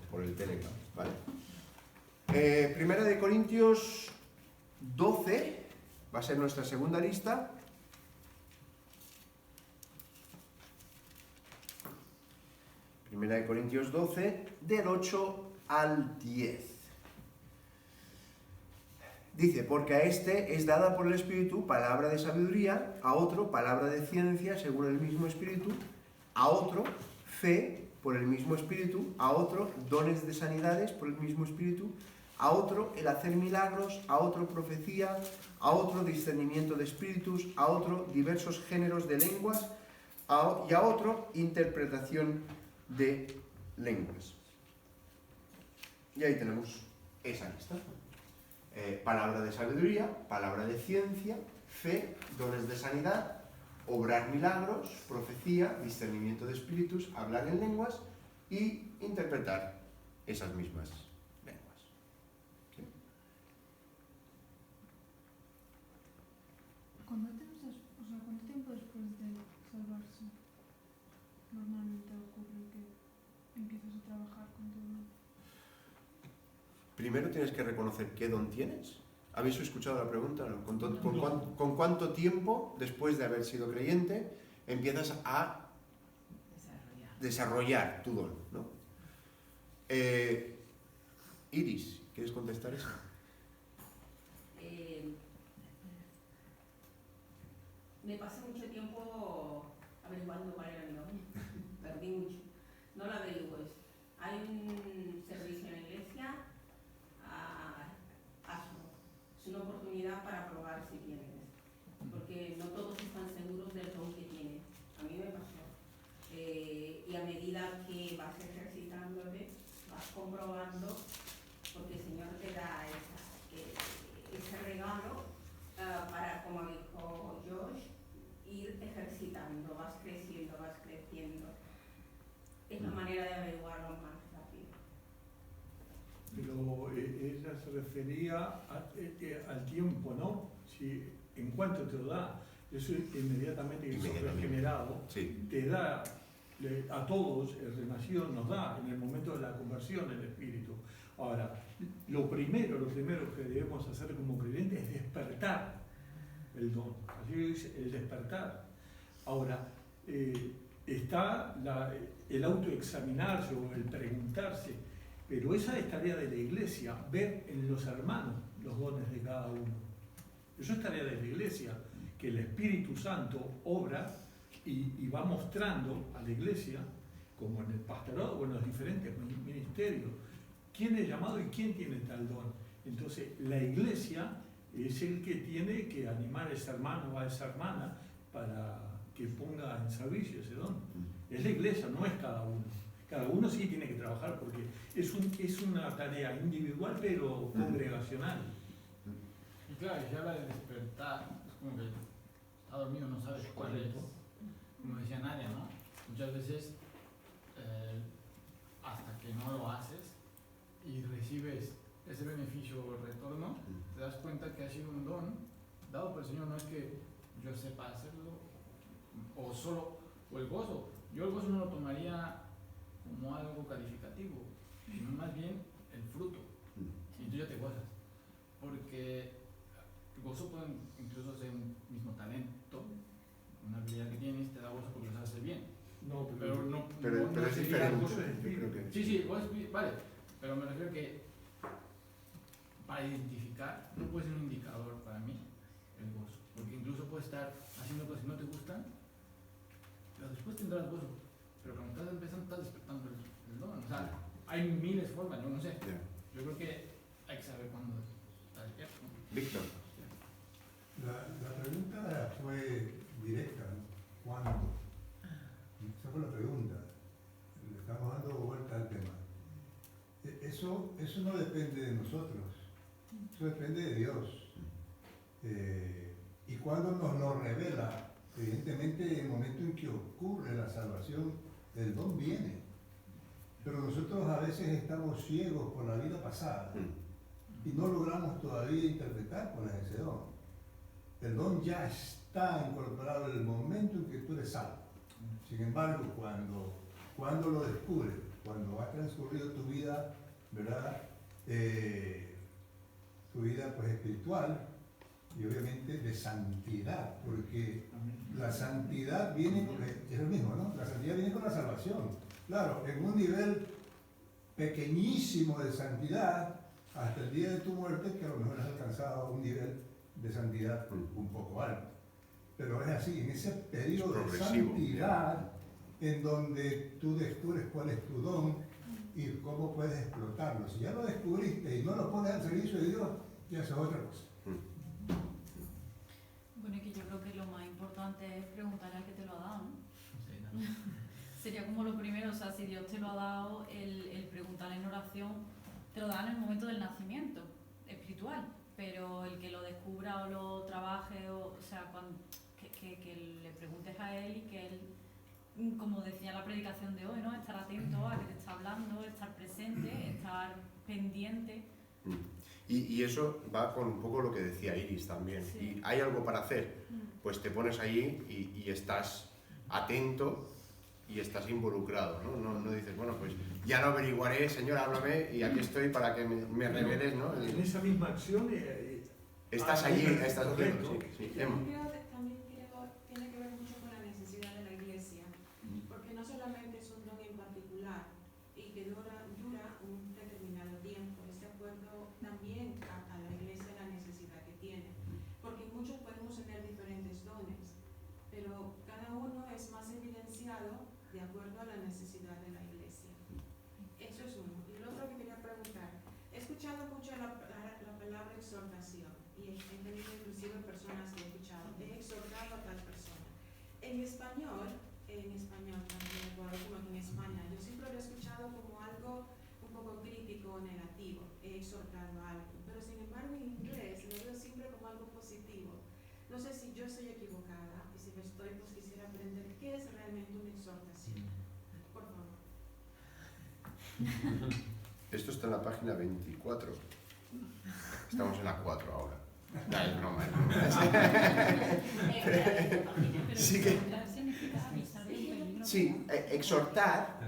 [SPEAKER 1] por el Telegram, ¿vale? Primera de Corintios 12 va a ser nuestra segunda lista. Primera de Corintios 12, del 8 al 10. Dice, porque a este es dada por el Espíritu palabra de sabiduría, a otro palabra de ciencia según el mismo Espíritu, a otro fe por el mismo Espíritu, a otro dones de sanidades por el mismo Espíritu, a otro el hacer milagros, a otro profecía, a otro discernimiento de espíritus, a otro diversos géneros de lenguas y a otro interpretación de lenguas. Y ahí tenemos esa lista. Palabra de sabiduría, palabra de ciencia, fe, dones de sanidad, obrar milagros, profecía, discernimiento de espíritus, hablar en lenguas y interpretar esas mismas lenguas. ¿Sí?
[SPEAKER 8] ¿Cuánto tiempo después de salvarse normalmente ocurre que empiezas a trabajar con todo?
[SPEAKER 1] Primero tienes que reconocer qué don tienes. ¿Habéis escuchado la pregunta? ¿No? ¿Con cuánto tiempo, después de haber sido creyente, empiezas a desarrollar tu don? ¿No? Iris, ¿quieres contestar eso?
[SPEAKER 10] Me pasé mucho tiempo averiguando cuál era mi don. Perdí mucho. No lo averiguo. Hay un servicio en la iglesia. Hazlo. Es una oportunidad para probar si tienes, porque no todos están seguros del don que tienen. A mí me pasó. Y a medida que vas ejercitándote, vas comprobando, porque el Señor te da ese regalo para, como dijo Josh, ir ejercitando, vas creciendo, vas creciendo. Es la manera de averiguarlo más rápido.
[SPEAKER 2] Pero ella se refería al tiempo, ¿no? Si, en cuanto te lo da, eso inmediatamente que sos regenerado,
[SPEAKER 1] sí,
[SPEAKER 2] te da, a todos, el renacido nos da en el momento de la conversión el Espíritu. Ahora, lo primero que debemos hacer como creyentes es despertar el don, así es el despertar. Ahora, está el autoexaminarse o el preguntarse, pero esa es tarea de la iglesia, ver en los hermanos los dones de cada uno. Eso es tarea de la iglesia, que el Espíritu Santo obra y va mostrando a la iglesia, como en el pastorado o en los diferentes ministerios, quién es llamado y quién tiene tal don. Entonces, la iglesia es el que tiene que animar a ese hermano o a esa hermana para que ponga en servicio ese don. Es la iglesia, no es cada uno. Cada uno sí tiene que trabajar porque es una tarea individual pero congregacional.
[SPEAKER 9] Y claro, si habla de despertar, es como que está dormido, no sabes cuál es. Como decía Nadia, ¿no? Muchas veces, hasta que no lo haces y recibes ese beneficio o retorno, te das cuenta que ha sido un don dado por el Señor. No es que yo sepa hacerlo o el gozo. Yo el gozo no lo tomaría como algo calificativo, sino más bien el fruto. Y tú ya te gozas. Porque el gozo puede incluso ser un mismo talento, una habilidad que tienes, te da gozo porque lo sabes hacer bien.
[SPEAKER 2] No,
[SPEAKER 1] pero es
[SPEAKER 2] sería
[SPEAKER 1] diferente.
[SPEAKER 2] gozo de espíritu.
[SPEAKER 9] Sí, vale. Pero me refiero que para identificar, no puede ser un indicador para mí el gozo. Porque incluso puedes estar haciendo cosas que no te gustan, pero después tendrás gozo. Pero cuando estás empezando, estás despertando el don. O sea, hay miles de formas, yo no sé. Yo creo que hay que saber cuándo está despierto.
[SPEAKER 1] Víctor.
[SPEAKER 3] La pregunta fue directa, ¿no? ¿Cuándo? Esa fue la pregunta. Le estamos dando vuelta al tema. Eso no depende de nosotros. Eso depende de Dios. Y cuando nos lo revela, evidentemente en el momento en que ocurre la salvación, el don viene. Pero nosotros a veces estamos ciegos por la vida pasada y no logramos todavía interpretar cuál es ese don. El don ya está incorporado en el momento en que tú eres salvo. Sin embargo, cuando lo descubres, cuando ha transcurrido tu vida, ¿verdad? Tu vida pues espiritual y obviamente de santidad, porque la santidad viene, es lo mismo, ¿no? La santidad viene con la salvación. Claro, en un nivel pequeñísimo de santidad, hasta el día de tu muerte, que a lo mejor has alcanzado un nivel de santidad un poco alto. Pero es así, en ese periodo de santidad, en donde tú descubres cuál es tu don y cómo puedes explotarlo. Si ya lo descubriste y no lo pones al servicio de Dios, ya eso es otra cosa.
[SPEAKER 4] Bueno, y que yo creo que lo más importante es preguntarle al que te lo ha dado, ¿no? Sería como lo primero, o sea, si Dios te lo ha dado, el preguntarle en oración, te lo da en el momento del nacimiento espiritual, pero el que lo descubra o lo trabaje, o sea, que le preguntes a él y que él, como decía la predicación de hoy, ¿no? Estar atento a que te está hablando, estar presente, estar pendiente.
[SPEAKER 1] Y eso va con un poco lo que decía Iris también.
[SPEAKER 4] Sí.
[SPEAKER 1] Y hay algo para hacer, pues te pones allí y estás atento y estás involucrado, ¿no? No dices, bueno, pues ya lo averiguaré, Señor, háblame y aquí estoy para que me reveles, ¿no?
[SPEAKER 2] En esa misma acción...
[SPEAKER 1] estás allí, estás haciendo, sí.
[SPEAKER 5] También creo tiene que ver mucho con la necesidad de la iglesia, porque no solamente es un don en particular y que dura un determinado tiempo, es de acuerdo también a la iglesia la necesidad que tiene, porque muchos podemos tener diferentes dones, pero cada uno es más evidenciado de acuerdo a la necesidad de la iglesia. Eso es uno. Y lo otro que quería preguntar, he escuchado mucho la palabra exhortación y he tenido inclusive personas que he escuchado, he exhortado a tal persona. En español también, como aquí en España, yo siempre lo he escuchado como algo un poco crítico o negativo, he exhortado a alguien, pero sin embargo en inglés lo veo siempre como algo positivo. No sé si yo estoy equivocada y si lo estoy, pues quisiera aprender qué es realmente una exhortación. Por favor.
[SPEAKER 1] Esto está en la página 24. Estamos en la 4 ahora. No, es broma, es broma. Sí que... Sí, exhortar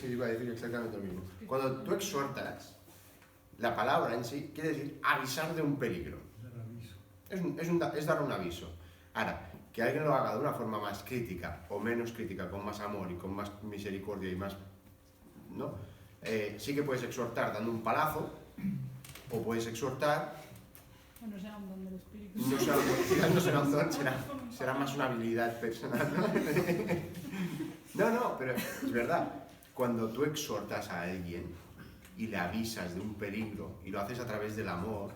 [SPEAKER 1] iba a decir exactamente lo mismo. Cuando tú exhortas, la palabra en sí quiere decir avisar de un peligro. Es dar un aviso. Ahora, que alguien lo haga de una forma más crítica o menos crítica, con más amor y con más misericordia y más... ¿no? Sí que puedes exhortar dando un palazo, o puedes exhortar...
[SPEAKER 4] Bueno, será un don del espíritu.
[SPEAKER 1] No será un don, será más una habilidad personal, ¿no? No, pero es verdad. Cuando tú exhortas a alguien y le avisas de un peligro y lo haces a través del amor,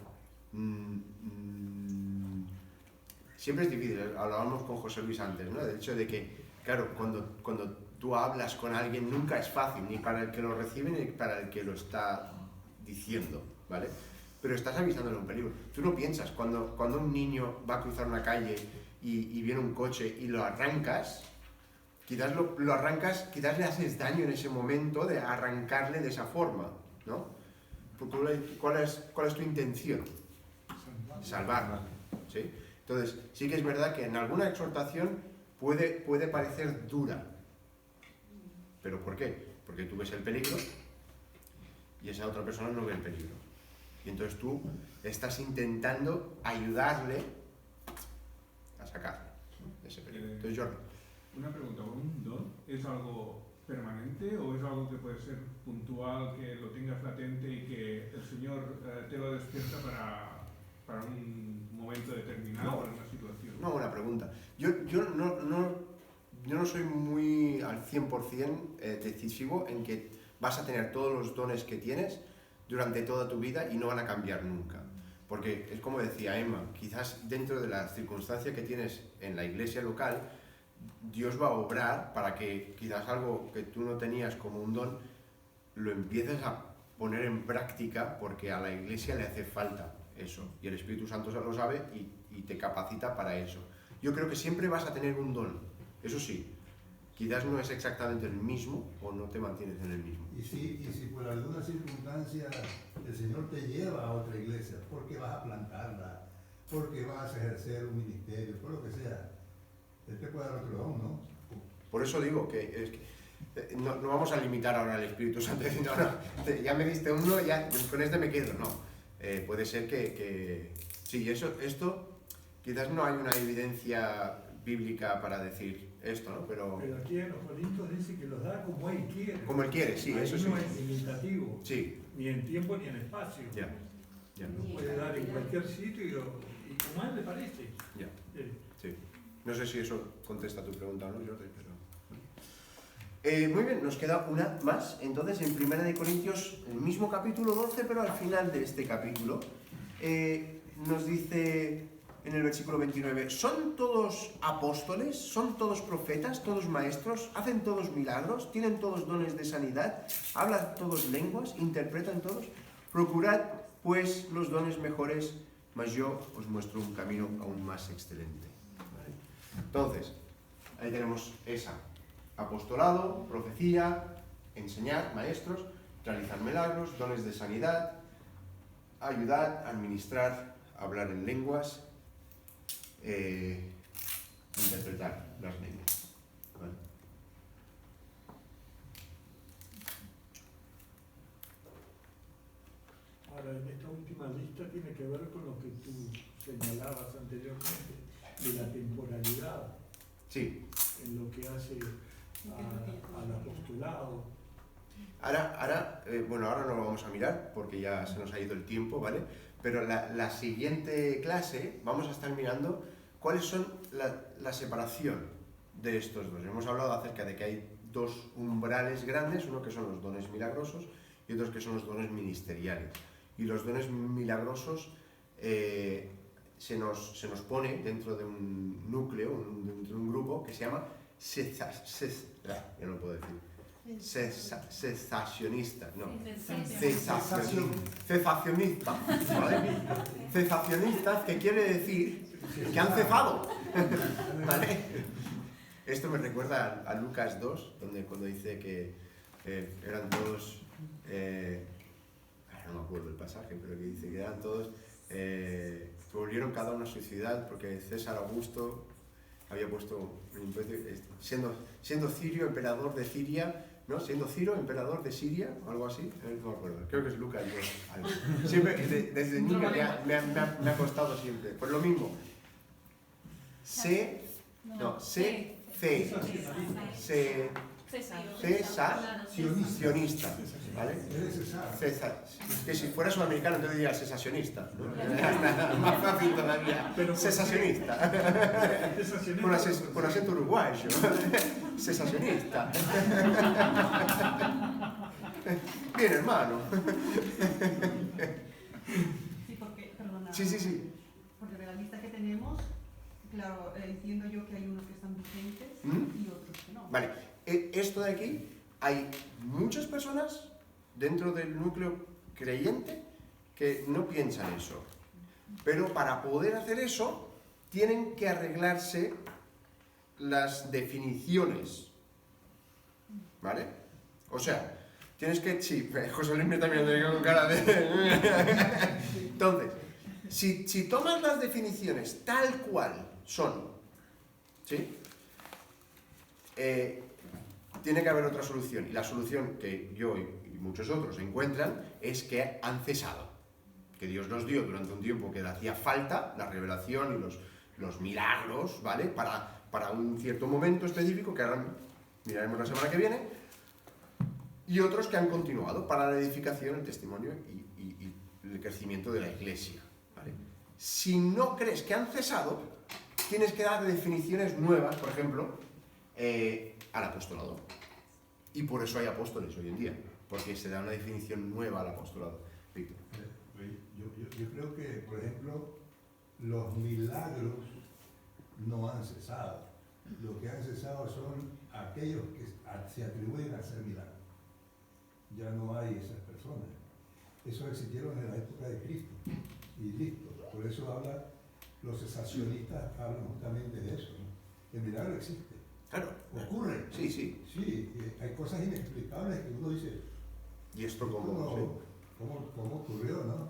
[SPEAKER 1] siempre es difícil. Hablábamos con José Luis antes, ¿no? Del hecho de que, claro, cuando tú hablas con alguien nunca es fácil, ni para el que lo recibe ni para el que lo está diciendo, ¿vale? Pero estás avisándole un peligro. Tú no piensas, cuando un niño va a cruzar una calle y viene un coche y lo arrancas, quizás lo arrancas, quizás le haces daño en ese momento de arrancarle de esa forma, ¿no? ¿Cuál es tu intención? Salvarlo, ¿sí? Entonces, sí que es verdad que en alguna exhortación puede parecer dura. ¿Pero por qué? Porque tú ves el peligro y esa otra persona no ve el peligro. Y entonces tú estás intentando ayudarle a sacar ese peligro. Entonces, Jordi.
[SPEAKER 12] Una pregunta, ¿un don es algo permanente o es algo que puede ser puntual, que lo tengas latente y que el Señor te lo despierta para un momento determinado, para una situación?
[SPEAKER 1] No, buena pregunta. Yo no soy muy al 100% decisivo en que vas a tener todos los dones que tienes durante toda tu vida y no van a cambiar nunca. Porque es como decía Emma, quizás dentro de la circunstancia que tienes en la iglesia local, Dios va a obrar para que quizás algo que tú no tenías como un don, lo empieces a poner en práctica porque a la iglesia le hace falta eso. Y el Espíritu Santo lo sabe y te capacita para eso. Yo creo que siempre vas a tener un don, eso sí. Quizás no es exactamente el mismo o no te mantienes en el mismo.
[SPEAKER 3] Y si por alguna circunstancia el Señor te lleva a otra iglesia, porque vas a plantarla, porque vas a ejercer un ministerio, por lo que sea, Él te puede dar otro don, ¿no?
[SPEAKER 1] Por eso digo que no vamos a limitar ahora al Espíritu Santo, diciendo, no, ya me diste uno, ya con este me quedo, no. Puede ser que sí, esto quizás no hay una evidencia bíblica para decir esto, ¿no? Pero
[SPEAKER 2] aquí en los Corintios dice que los da como Él quiere.
[SPEAKER 1] Como Él quiere, sí,
[SPEAKER 2] ahí
[SPEAKER 1] eso sí.
[SPEAKER 2] No es limitativo.
[SPEAKER 1] Sí,
[SPEAKER 2] ni en tiempo ni en espacio.
[SPEAKER 1] Ya. Ya.
[SPEAKER 2] Lo puede dar en cualquier sitio y como a él le parece.
[SPEAKER 1] Ya. Sí. No sé si eso contesta tu pregunta o no, Jordi, pero... muy bien, nos queda una más. Entonces, en 1 Corintios, el mismo capítulo 12, pero al final de este capítulo, nos dice en el versículo 29, ¿son todos apóstoles? ¿Son todos profetas? ¿Todos maestros? ¿Hacen todos milagros? ¿Tienen todos dones de sanidad? ¿Hablan todos lenguas? ¿Interpretan todos? Procurad, pues, los dones mejores, mas yo os muestro un camino aún más excelente. ¿Vale? Entonces, ahí tenemos esa. Apostolado, profecía, enseñar, maestros, realizar milagros, dones de sanidad, ayudar, administrar, hablar en lenguas, interpretar las lenguas. ¿Vale?
[SPEAKER 2] Ahora, en esta última lista tiene que ver con lo que tú señalabas anteriormente, de la temporalidad.
[SPEAKER 1] Sí.
[SPEAKER 2] En lo que hace al apostolado.
[SPEAKER 1] Ahora no lo vamos a mirar porque ya se nos ha ido el tiempo, ¿vale? Pero la siguiente clase vamos a estar mirando cuáles son la separación de estos dos. Hemos hablado acerca de que hay dos umbrales grandes, uno que son los dones milagrosos y otros que son los dones ministeriales. Y los dones milagrosos se nos pone dentro de un núcleo, dentro de un grupo que se llama ya no puedo decir. Cesacionista, no. Cesacionista, ¿vale? Cesacionistas, que quiere decir que han cesado, ¿vale? Esto me recuerda a Lucas 2, cuando dice que eran todos, no me acuerdo el pasaje, pero que dice que eran todos, que volvieron cada uno a su ciudad porque César Augusto había puesto un imperio, siendo Cirio emperador de Siria, ¿no? Siendo Ciro emperador de Siria, o algo así, no me acuerdo, creo que es Lucas 2. Siempre, desde niño me ha costado siempre, pues lo mismo. Cesacionista, ¿vale? Que si fuera sudamericano te diría cesacionista, ¿no? Más fácil todavía. Cesacionista. Con acento uruguayo. Cesacionista. Bien, hermano.
[SPEAKER 6] Sí, porque, perdona.
[SPEAKER 1] Sí.
[SPEAKER 6] Porque de la lista que tenemos, claro, entiendo yo que hay unos que están vigentes y otros que no.
[SPEAKER 1] Vale, esto de aquí, hay muchas personas dentro del núcleo creyente que no piensan eso. Pero para poder hacer eso, tienen que arreglarse las definiciones. ¿Vale? O sea, tienes que... Sí, José Luis me está mirando con cara de... Entonces, si tomas las definiciones tal cual son, ¿sí? Tiene que haber otra solución. Y la solución que yo y muchos otros encuentran es que han cesado. Que Dios nos dio durante un tiempo que le hacía falta la revelación y los milagros, ¿vale? Para un cierto momento específico, que ahora miraremos la semana que viene, y otros que han continuado para la edificación, el testimonio y el crecimiento de la iglesia, ¿vale? Si no crees que han cesado, tienes que dar definiciones nuevas, por ejemplo, al apostolado. Y por eso hay apóstoles hoy en día, porque se da una definición nueva al apostolado. Víctor.
[SPEAKER 3] Yo creo que, por ejemplo, los milagros no han cesado. Lo que han cesado son aquellos que se atribuyen a hacer milagros. Ya no hay esas personas. Eso existieron en la época de Cristo. Y listo. Por eso los cesacionistas hablan justamente de eso, ¿no? El milagro existe.
[SPEAKER 1] Claro.
[SPEAKER 3] Ocurre.
[SPEAKER 1] Sí.
[SPEAKER 3] Sí, hay cosas inexplicables que uno dice...
[SPEAKER 1] ¿Y esto cómo?
[SPEAKER 3] ¿Cómo ocurrió, no?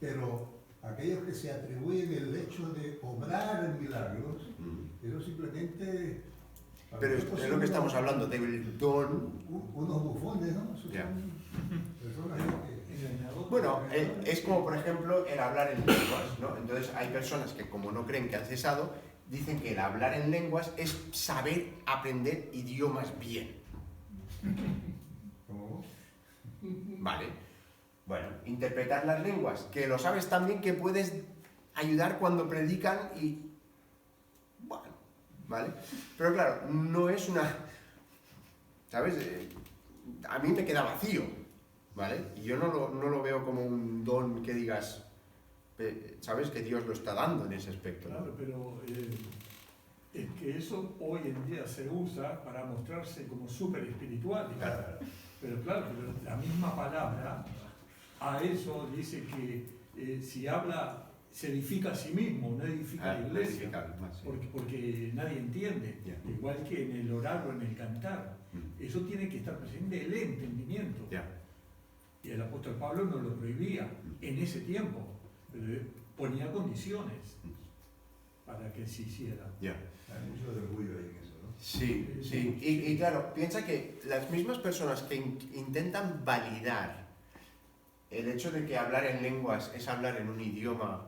[SPEAKER 3] Pero aquellos que se atribuyen el hecho de obrar milagros, eso simplemente...
[SPEAKER 1] Pero es lo que estamos hablando, del don.
[SPEAKER 3] Unos bufones, ¿no?
[SPEAKER 1] Ya.
[SPEAKER 3] Personas que...
[SPEAKER 1] Bueno, es como por ejemplo el hablar en lenguas, ¿no? Entonces hay personas que como no creen que han cesado, dicen que el hablar en lenguas es saber aprender idiomas bien.
[SPEAKER 3] ¿Cómo?
[SPEAKER 1] Vale. Bueno, interpretar las lenguas, que lo sabes también que puedes ayudar cuando predican y... Bueno, ¿vale? Pero claro, no es una... ¿Sabes? A mí me queda vacío, ¿vale? Y yo no lo veo como un don que digas, ¿sabes? Que Dios lo está dando en ese aspecto, ¿no?
[SPEAKER 2] Claro, pero es que eso hoy en día se usa para mostrarse como súper espiritual.
[SPEAKER 1] Claro.
[SPEAKER 2] Pero claro, la misma palabra a eso dice que si habla, se edifica a sí mismo, no edifica a la iglesia.
[SPEAKER 1] Más, sí.
[SPEAKER 2] Porque nadie entiende.
[SPEAKER 1] Yeah.
[SPEAKER 2] Igual que en el orar o en el cantar. Eso tiene que estar presente el entendimiento.
[SPEAKER 1] Yeah.
[SPEAKER 2] Y el apóstol Pablo no lo prohibía en ese tiempo, pero ponía condiciones para que se hiciera.
[SPEAKER 1] Yeah.
[SPEAKER 3] Hay mucho de orgullo ahí en eso, ¿no?
[SPEAKER 1] Sí, sí. Y claro, piensa que las mismas personas que intentan validar el hecho de que hablar en lenguas es hablar en un idioma,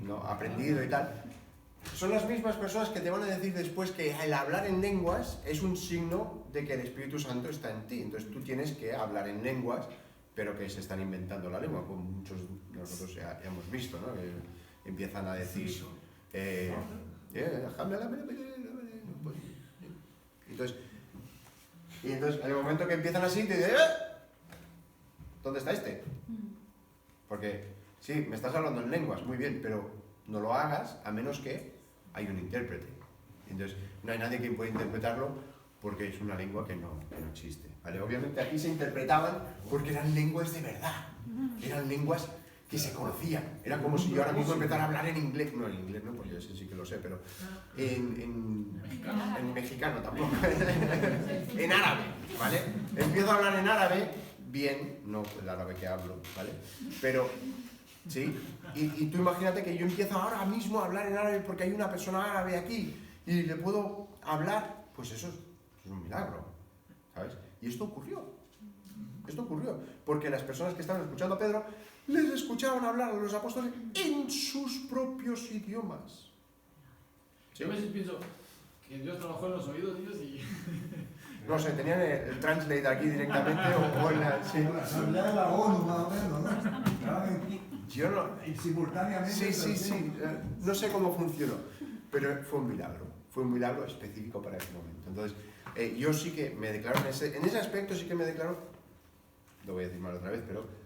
[SPEAKER 1] ¿no?, aprendido y tal, son las mismas personas que te van a decir después que el hablar en lenguas es un signo de que el Espíritu Santo está en ti. Entonces tú tienes que hablar en lenguas, pero que se están inventando la lengua, como muchos de nosotros ya hemos visto, ¿no? Que empiezan a decir... Entonces, en el momento que empiezan así, te dicen, ¿dónde está este? Porque, sí, me estás hablando en lenguas, muy bien, pero no lo hagas a menos que hay un intérprete. Entonces, no hay nadie que pueda interpretarlo porque es una lengua que no existe, ¿vale? Obviamente aquí se interpretaban porque eran lenguas de verdad, eran lenguas que se conocían. Era como si yo ahora mismo empezara a hablar en inglés, no en inglés, no, porque ese sí que lo sé, pero en mexicano tampoco, en árabe, ¿vale? Empiezo a hablar en árabe, bien, no el árabe que hablo, ¿vale? Pero, sí, y tú imagínate que yo empiezo ahora mismo a hablar en árabe porque hay una persona árabe aquí y le puedo hablar, pues eso es un milagro, ¿sabes? Y esto ocurrió, porque las personas que estaban escuchando a Pedro les escuchaban hablar a los apóstoles en sus propios idiomas.
[SPEAKER 9] ¿Sí? Yo a veces pienso que Dios trabajó en los oídos de ellos y...
[SPEAKER 1] No sé, tenían el translate aquí directamente o en la... Sí.
[SPEAKER 3] La asamblea de la ONU, más o menos, ¿no?
[SPEAKER 1] Yo no...
[SPEAKER 3] Y simultáneamente...
[SPEAKER 1] Sí. No sé cómo funcionó, pero fue un milagro específico para ese momento. Entonces, yo sí que me declaro, en ese aspecto sí que me declaro, lo voy a decir mal otra vez, pero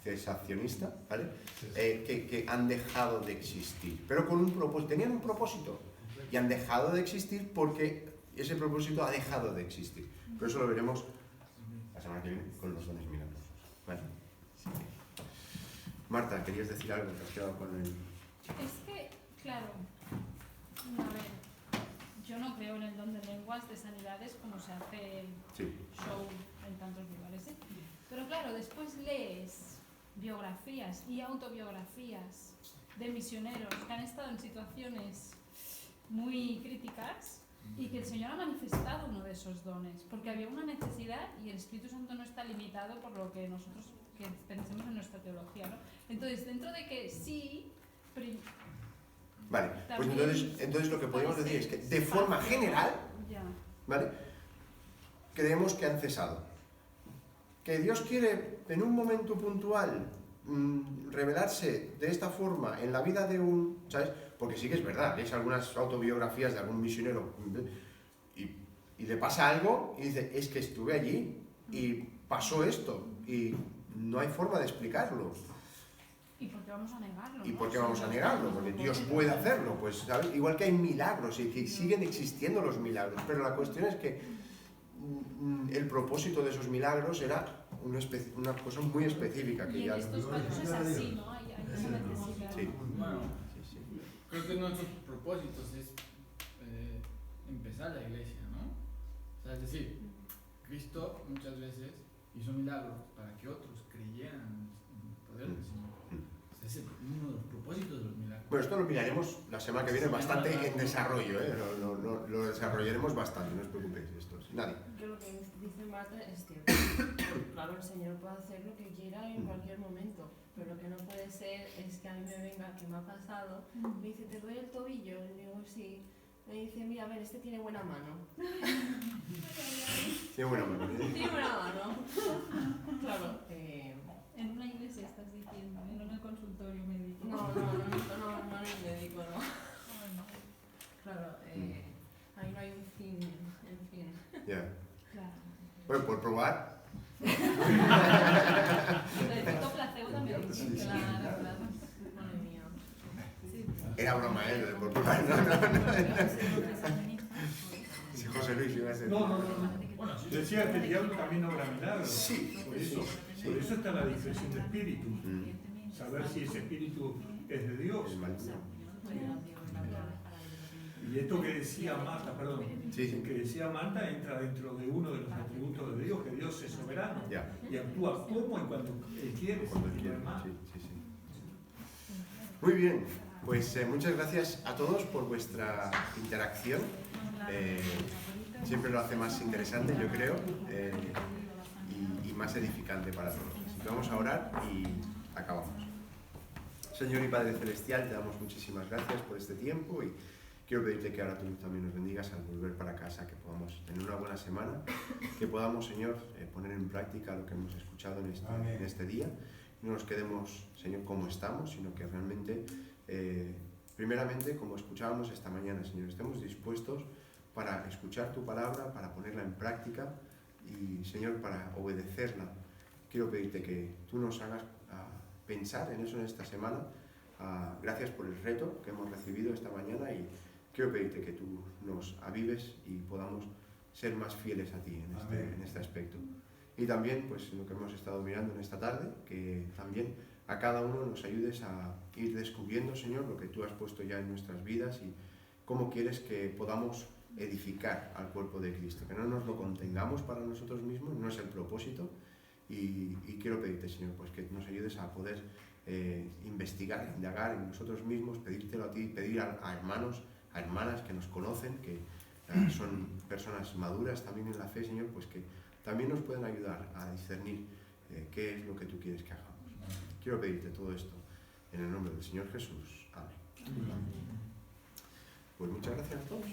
[SPEAKER 1] cesacionista, ¿vale? Que han dejado de existir, pero con un propósito, tenían un propósito y han dejado de existir porque ese propósito ha dejado de existir. Pero eso lo veremos la semana que viene con los dones milagrosos, ¿vale? Sí. Marta, ¿querías decir algo? ¿Te has quedado con el...?
[SPEAKER 4] Es que, claro, a ver, yo no creo en el don de lenguas de sanidades como se hace show en tantos lugares, ¿eh? Pero claro, después lees biografías y autobiografías de misioneros que han estado en situaciones muy críticas y que el Señor ha manifestado uno de esos dones, porque había una necesidad y el Espíritu Santo no está limitado por lo que nosotros que pensemos en nuestra teología, ¿no? Entonces, dentro de que sí...
[SPEAKER 1] Vale, pues entonces lo que podemos decir es que de forma general, ¿vale?, creemos que han cesado. Que Dios quiere en un momento puntual revelarse de esta forma en la vida de un, ¿sabes? Porque sí que es verdad, lees algunas autobiografías de algún misionero y le pasa algo y dice, es que estuve allí y pasó esto y no hay forma de explicarlo.
[SPEAKER 4] ¿Y por qué vamos a negarlo?
[SPEAKER 1] ¿Y por qué vamos a negarlo? Porque Dios puede hacerlo, pues, ¿sabes? Igual que hay milagros y que siguen existiendo los milagros, pero la cuestión es que el propósito de esos milagros era una cosa muy específica que
[SPEAKER 4] y
[SPEAKER 1] ya...
[SPEAKER 4] en estos casos es así, ¿no? Hay esa necesidad.
[SPEAKER 1] Sí.
[SPEAKER 9] Bueno, creo que uno de nuestros propósitos es empezar la iglesia, ¿no? O sea, es decir, Cristo muchas veces hizo milagros para que otros creyeran en el poder del Señor. Ese es uno de los propósitos de los milagros.
[SPEAKER 1] Bueno, esto lo miraremos la semana que viene bastante en desarrollo, ¿eh? Lo desarrollaremos bastante, no os preocupéis de esto. Nadie.
[SPEAKER 11] Yo lo que dice Marta es cierto. Claro, el Señor puede hacer lo que quiera en cualquier momento, pero lo que no puede ser es que a mí me venga, que me ha pasado, me dice, ¿te duele el tobillo? Y digo, sí. Me dice, mira, a ver, este tiene buena mano.
[SPEAKER 1] Tiene buena mano.
[SPEAKER 11] Tiene buena mano. Claro.
[SPEAKER 4] En una iglesia estás diciendo, no en el consultorio médico.
[SPEAKER 11] No en el médico, no. Claro, ahí no hay un fin, en fin.
[SPEAKER 1] Ya.
[SPEAKER 4] Claro.
[SPEAKER 1] Bueno, por probar.
[SPEAKER 4] El efecto placebo también existe. Claro.
[SPEAKER 11] Madre mía.
[SPEAKER 1] Era broma, por probar. No. Si José Luis iba a ser.
[SPEAKER 2] No. Decía que el diablo también obra milagros.
[SPEAKER 1] Sí.
[SPEAKER 2] Por eso está la discreción de espíritu. Saber si ese espíritu es de Dios. Y esto que decía Marta, que decía Marta entra dentro de uno de los atributos de Dios, que Dios es soberano. Y actúa como y cuando Él quiere.
[SPEAKER 1] Muy bien, pues muchas gracias a todos por vuestra interacción. Siempre lo hace más interesante, yo creo, y más edificante para todos. Así que vamos a orar y acabamos. Señor y Padre Celestial, te damos muchísimas gracias por este tiempo y quiero pedirte que ahora tú también nos bendigas al volver para casa, que podamos tener una buena semana, que podamos, Señor, poner en práctica lo que hemos escuchado en este día. No nos quedemos, Señor, como estamos, sino que realmente, primeramente, como escuchábamos esta mañana, Señor, estemos dispuestos para escuchar tu palabra, para ponerla en práctica y, Señor, para obedecerla. Quiero pedirte que tú nos hagas pensar en eso en esta semana. Gracias por el reto que hemos recibido esta mañana y quiero pedirte que tú nos avives y podamos ser más fieles a ti en este aspecto. Y también, pues, lo que hemos estado mirando en esta tarde, que también a cada uno nos ayudes a ir descubriendo, Señor, lo que tú has puesto ya en nuestras vidas y cómo quieres que podamos edificar al cuerpo de Cristo, que no nos lo contengamos para nosotros mismos, no es el propósito, y quiero pedirte, Señor, pues que nos ayudes a poder investigar, indagar en nosotros mismos, pedírtelo a ti, pedir a hermanos, a hermanas que nos conocen, que son personas maduras también en la fe, Señor, pues que también nos pueden ayudar a discernir qué es lo que tú quieres que hagamos. Quiero pedirte todo esto en el nombre del Señor Jesús. Amén. Pues muchas gracias a todos.